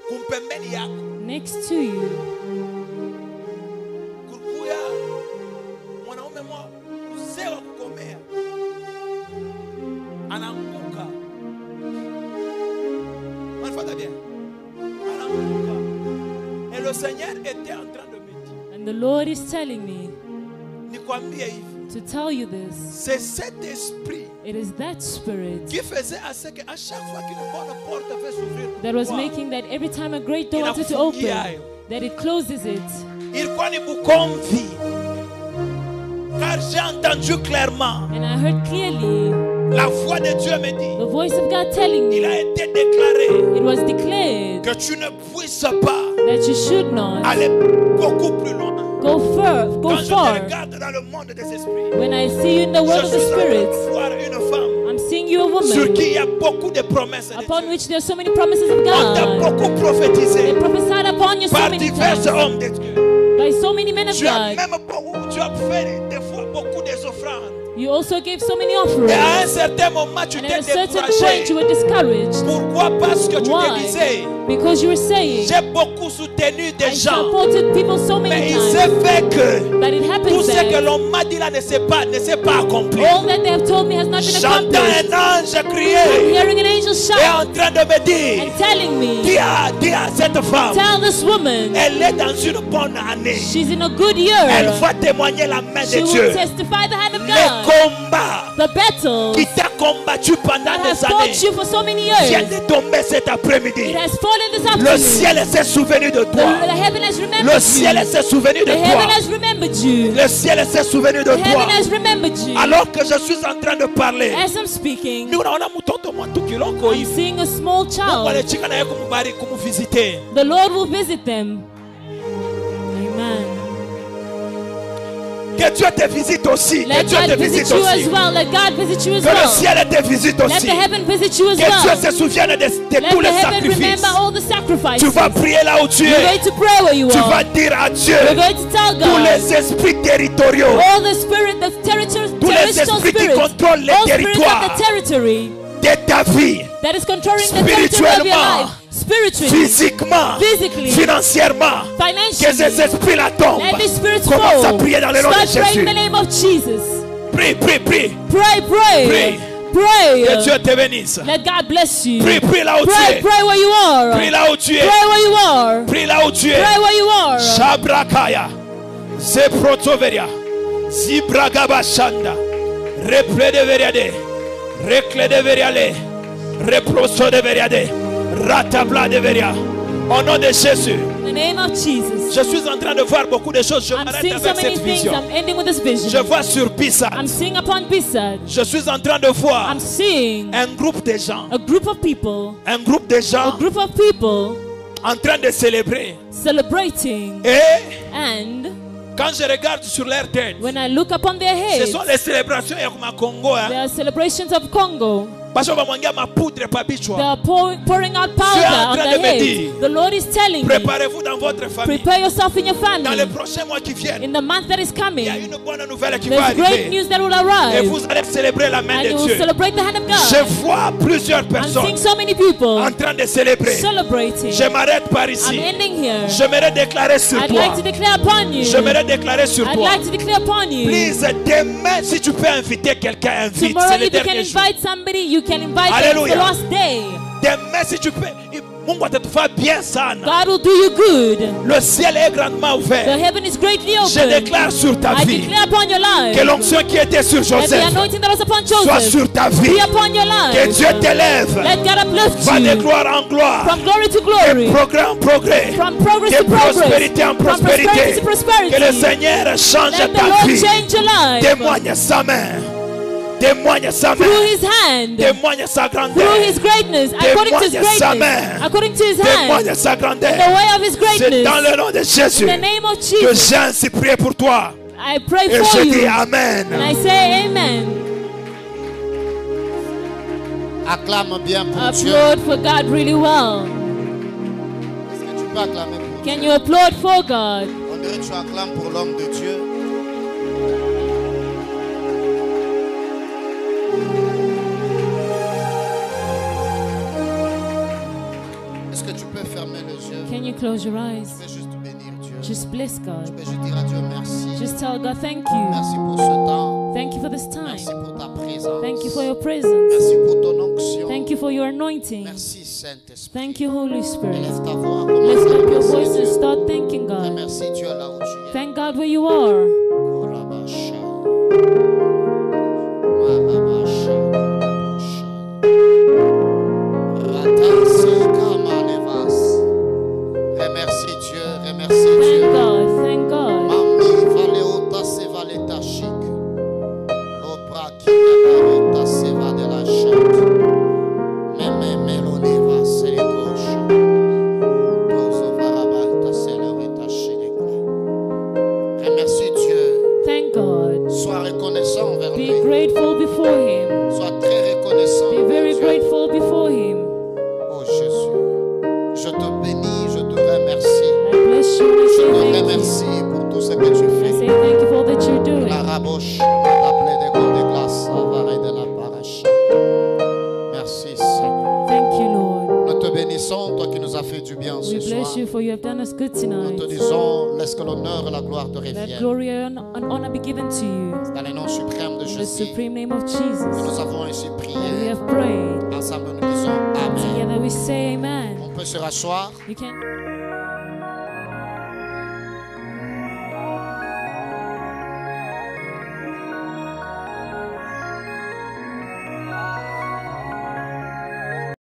Kumpembeni yako. next to you. Kulikuya mwanaume mmoja mzee wa kukomea. Anaanguka. Unafuata bien? Anaanguka. Et le Seigneur était en train de me dire, And the Lord is telling me nikwambie hivi, to tell you this. c'est cet esprit It is that spirit qui faisait à ce qu'à chaque fois qu'une bonne porte devait s'ouvrir, that was pourquoi? making that every time a great door Il a wanted to fouillé open, ayo. that it closes it. Il ni bukomvi. Car j'ai entendu clairement And I heard clearly la voix de Dieu me dit, the voice of God telling il me, a été déclaré it was declared que tu ne puisses pas that you should not aller beaucoup plus loin. go Quand go je te far. regarde dans le monde des esprits, When I see you in the world je of the suis en train spirits, de voir une femme I'm seeing you a sur woman qui il y a beaucoup de promesses de upon Dieu. which there are so many promises of On t'a God. beaucoup They prophétisé prophesied upon you so par many divers times hommes de Dieu. by so many men of Tu as God. même tu as fait des fois beaucoup des offrandes. You also gave so many Et à un offerings. certain moment, tu And t'es at a certain point, découragé. you were discouraged. Pourquoi? Parce que tu te Why? disais, Because you were saying, j'ai beaucoup soutenu I des gens, supported people so many mais il times, s'est fait que but it tout happens ce que that l'on m'a dit là ne s'est pas accompli. all that they have told me has not been J'entends accomplished. un ange I'm crier hearing an angel et en shout train de me dire, and telling me, dis à cette femme, tell this woman elle est dans une bonne année. she's in a good Elle year. va témoigner la main She de will Dieu. testify the hand of Les God. combats The battle qui t'a combattu pendant that has des fought années you for so many vient years, de tomber cet après-midi. it has fallen this Le afternoon. ciel s'est souvenu de The toi. heaven has Le remembered ciel you. s'est souvenu de The heaven toi. has remembered you. Le ciel s'est souvenu de The heaven toi. has remembered you. Alors que je suis en train de parler, As I'm speaking, nous on a mtoto mwa tukiloko I'm hivi. seeing a small child. Walechika naye kumubari kumuvisite. The Lord will visit them. Amen. Que Dieu te visite aussi. Que Let Dieu te God visite visit you aussi. as well. Let God visit you as Que le well. ciel te visite Let aussi. the heaven visit you as Que Dieu well. se souvienne de Let tous the les heaven sacrifices. remember all the sacrifices. Tu vas prier là où tu You're es. going to pray where you Tu vas are. dire à Dieu You're going to tell tous God les esprits territoriaux, all the spirit, the terrestrial tous les spirits, esprits qui contrôlent les all spirits territoires of the territory de ta vie, that is controlling the territory of your spirituellement, life, spiritually, physiquement, physically, financièrement, que financially. ces esprits-là tombent. Let these spirits Commence à fall. prier dans le nom de Start praying in Jésus. the name of Jesus. Prie, prie, prie. Pray, pray. Prie. Pray. Que Dieu te bénisse. Let God bless you. Prie, prie là où tu Pray, es. pray where you are. Prie là où tu es. Pray where you are. Prie là où tu es. Pray where you are. Shabrakaya. Zeprotoveria. Zibragabashanda. Reple de veriade. Rekle de veriale. Reproso de veriade. Ratabla de veria. Au nom de Jésus. In the name of Jesus. Je suis en train de voir beaucoup de choses. Je I'm m'arrête seeing so avec many cette things. vision. I'm ending with this Je vision. vois sur Pisa. I'm seeing upon Bisad. Je suis en train de voir I'm seeing un groupe de gens. a group of people. Un groupe de A gens group of people en train de célébrer. celebrating. Et And quand je regarde sur leur tête, when I look upon their ce heads, sont les célébrations ya kuma Congo. there are celebrations of Congo. Parce que bamwangia mapoudre pa They bichwa. are pouring out Tu es powder en on train their de me dire, heads. The Lord is telling me, Préparez-vous dans votre famille. prepare yourself in your Dans les family. prochains mois qui viennent, In the month that is il y a coming, une bonne nouvelle qui va there's great arriver. news that will Et arrive. vous allez célébrer la main And de you will Dieu. celebrate the hand of Je God. vois plusieurs I'm personnes seeing so many people en train de célébrer. celebrating. Je m'arrête par I'm ici. ending here. J'aimerais déclarer sur I'd toi. like to declare upon you. J'aimerais déclarer sur I'd toi. like to declare upon you. Please, demain, si tu peux inviter quelqu'un, invite. Tomorrow, C'est le if you can dernier jour. invite somebody, you can invite them. It's Alléluia. the last day. Demain, si tu peux, Mungu atatufaa bien sana. God will do you good. Le ciel est grandement The ouvert. heaven is greatly Je open. déclare sur ta I vie declare upon your life que l'onction qui était sur that the Joseph anointing that was upon soit Joseph sur ta vie. be upon your Que life. Dieu t'élève. Let God uplift Va de you gloire en gloire. from glory to De glory, progrès en progrès. from progress De to progress, prospérité en from prosperity prospérité. to prosperity. Que le Seigneur change Let the ta Lord vie. change your life Témoigne sa main. Témoigne sa main. through His hand, Témoigne sa grandeur. through His greatness, according to His Témoigne sa greatness, main. according to His hand, Témoigne sa grandeur. in the way of His C'est greatness. dans le nom de Jésus In the name of que Jesus, j'ai ainsi prié pour toi. I pray Et for je dis you, Amen. and I say Amen. Acclame bien pour Dieu. Applaud for God really well. Est-ce que tu peux acclamer pour Can Dieu? you applaud for God? On dirait que tu acclames pour l'homme de Dieu. Est-ce que tu peux fermer les yeux? Can you close your eyes? Tu peux juste bénir Dieu. Just bless Tu God. peux juste dire à Dieu merci. Just tell God thank you. Merci pour ce temps. Thank you for this time. Merci pour ta présence. présence. Thank you for your presence. Merci pour ton onction. Thank you for your anointing. Merci Saint-Esprit. Thank you, Holy Spirit. Élève ta voix. Lift up your voice and Dieu. start thanking God. Remercie Dieu là où tu es. Thank God where you are. Remercie Dieu, remercie Dieu. Thank God. Thank God. Mami Valeota Seva Leta Chic. Lopra Kitabarota Seva de la Chante. Meme Meloneva Selekosha. Pozo Varabata Selereta Chilekla. Remercie Dieu. Thank God. Sois reconnaissant envers Be lui. grateful before Him. Sois très reconnaissant. Be envers very Dieu. grateful before Him. Oh Jésus, je te bénis, je te remercie. I bless you and I Je say te thank you. remercie pour tout ce que tu I fais. say thank you for all that you're doing. La raboche, m'appelait des goûts de glace, avaré de la paracha. Merci Seigneur. Thank you, Lord. Nous te bénissons, toi qui nous as fait du bien We ce soir. bless you for you have done us good Nous tonight. te disons, laisse que l'honneur et la gloire te Let reviennent. glory and honor be given to you. Dans le nom suprême de In the Jésus, supreme name of que Jesus. nous avons ainsi And we prié. have prayed. Ensemble, nous disons Amen. Together we say amen. On peut se rasseoir. You can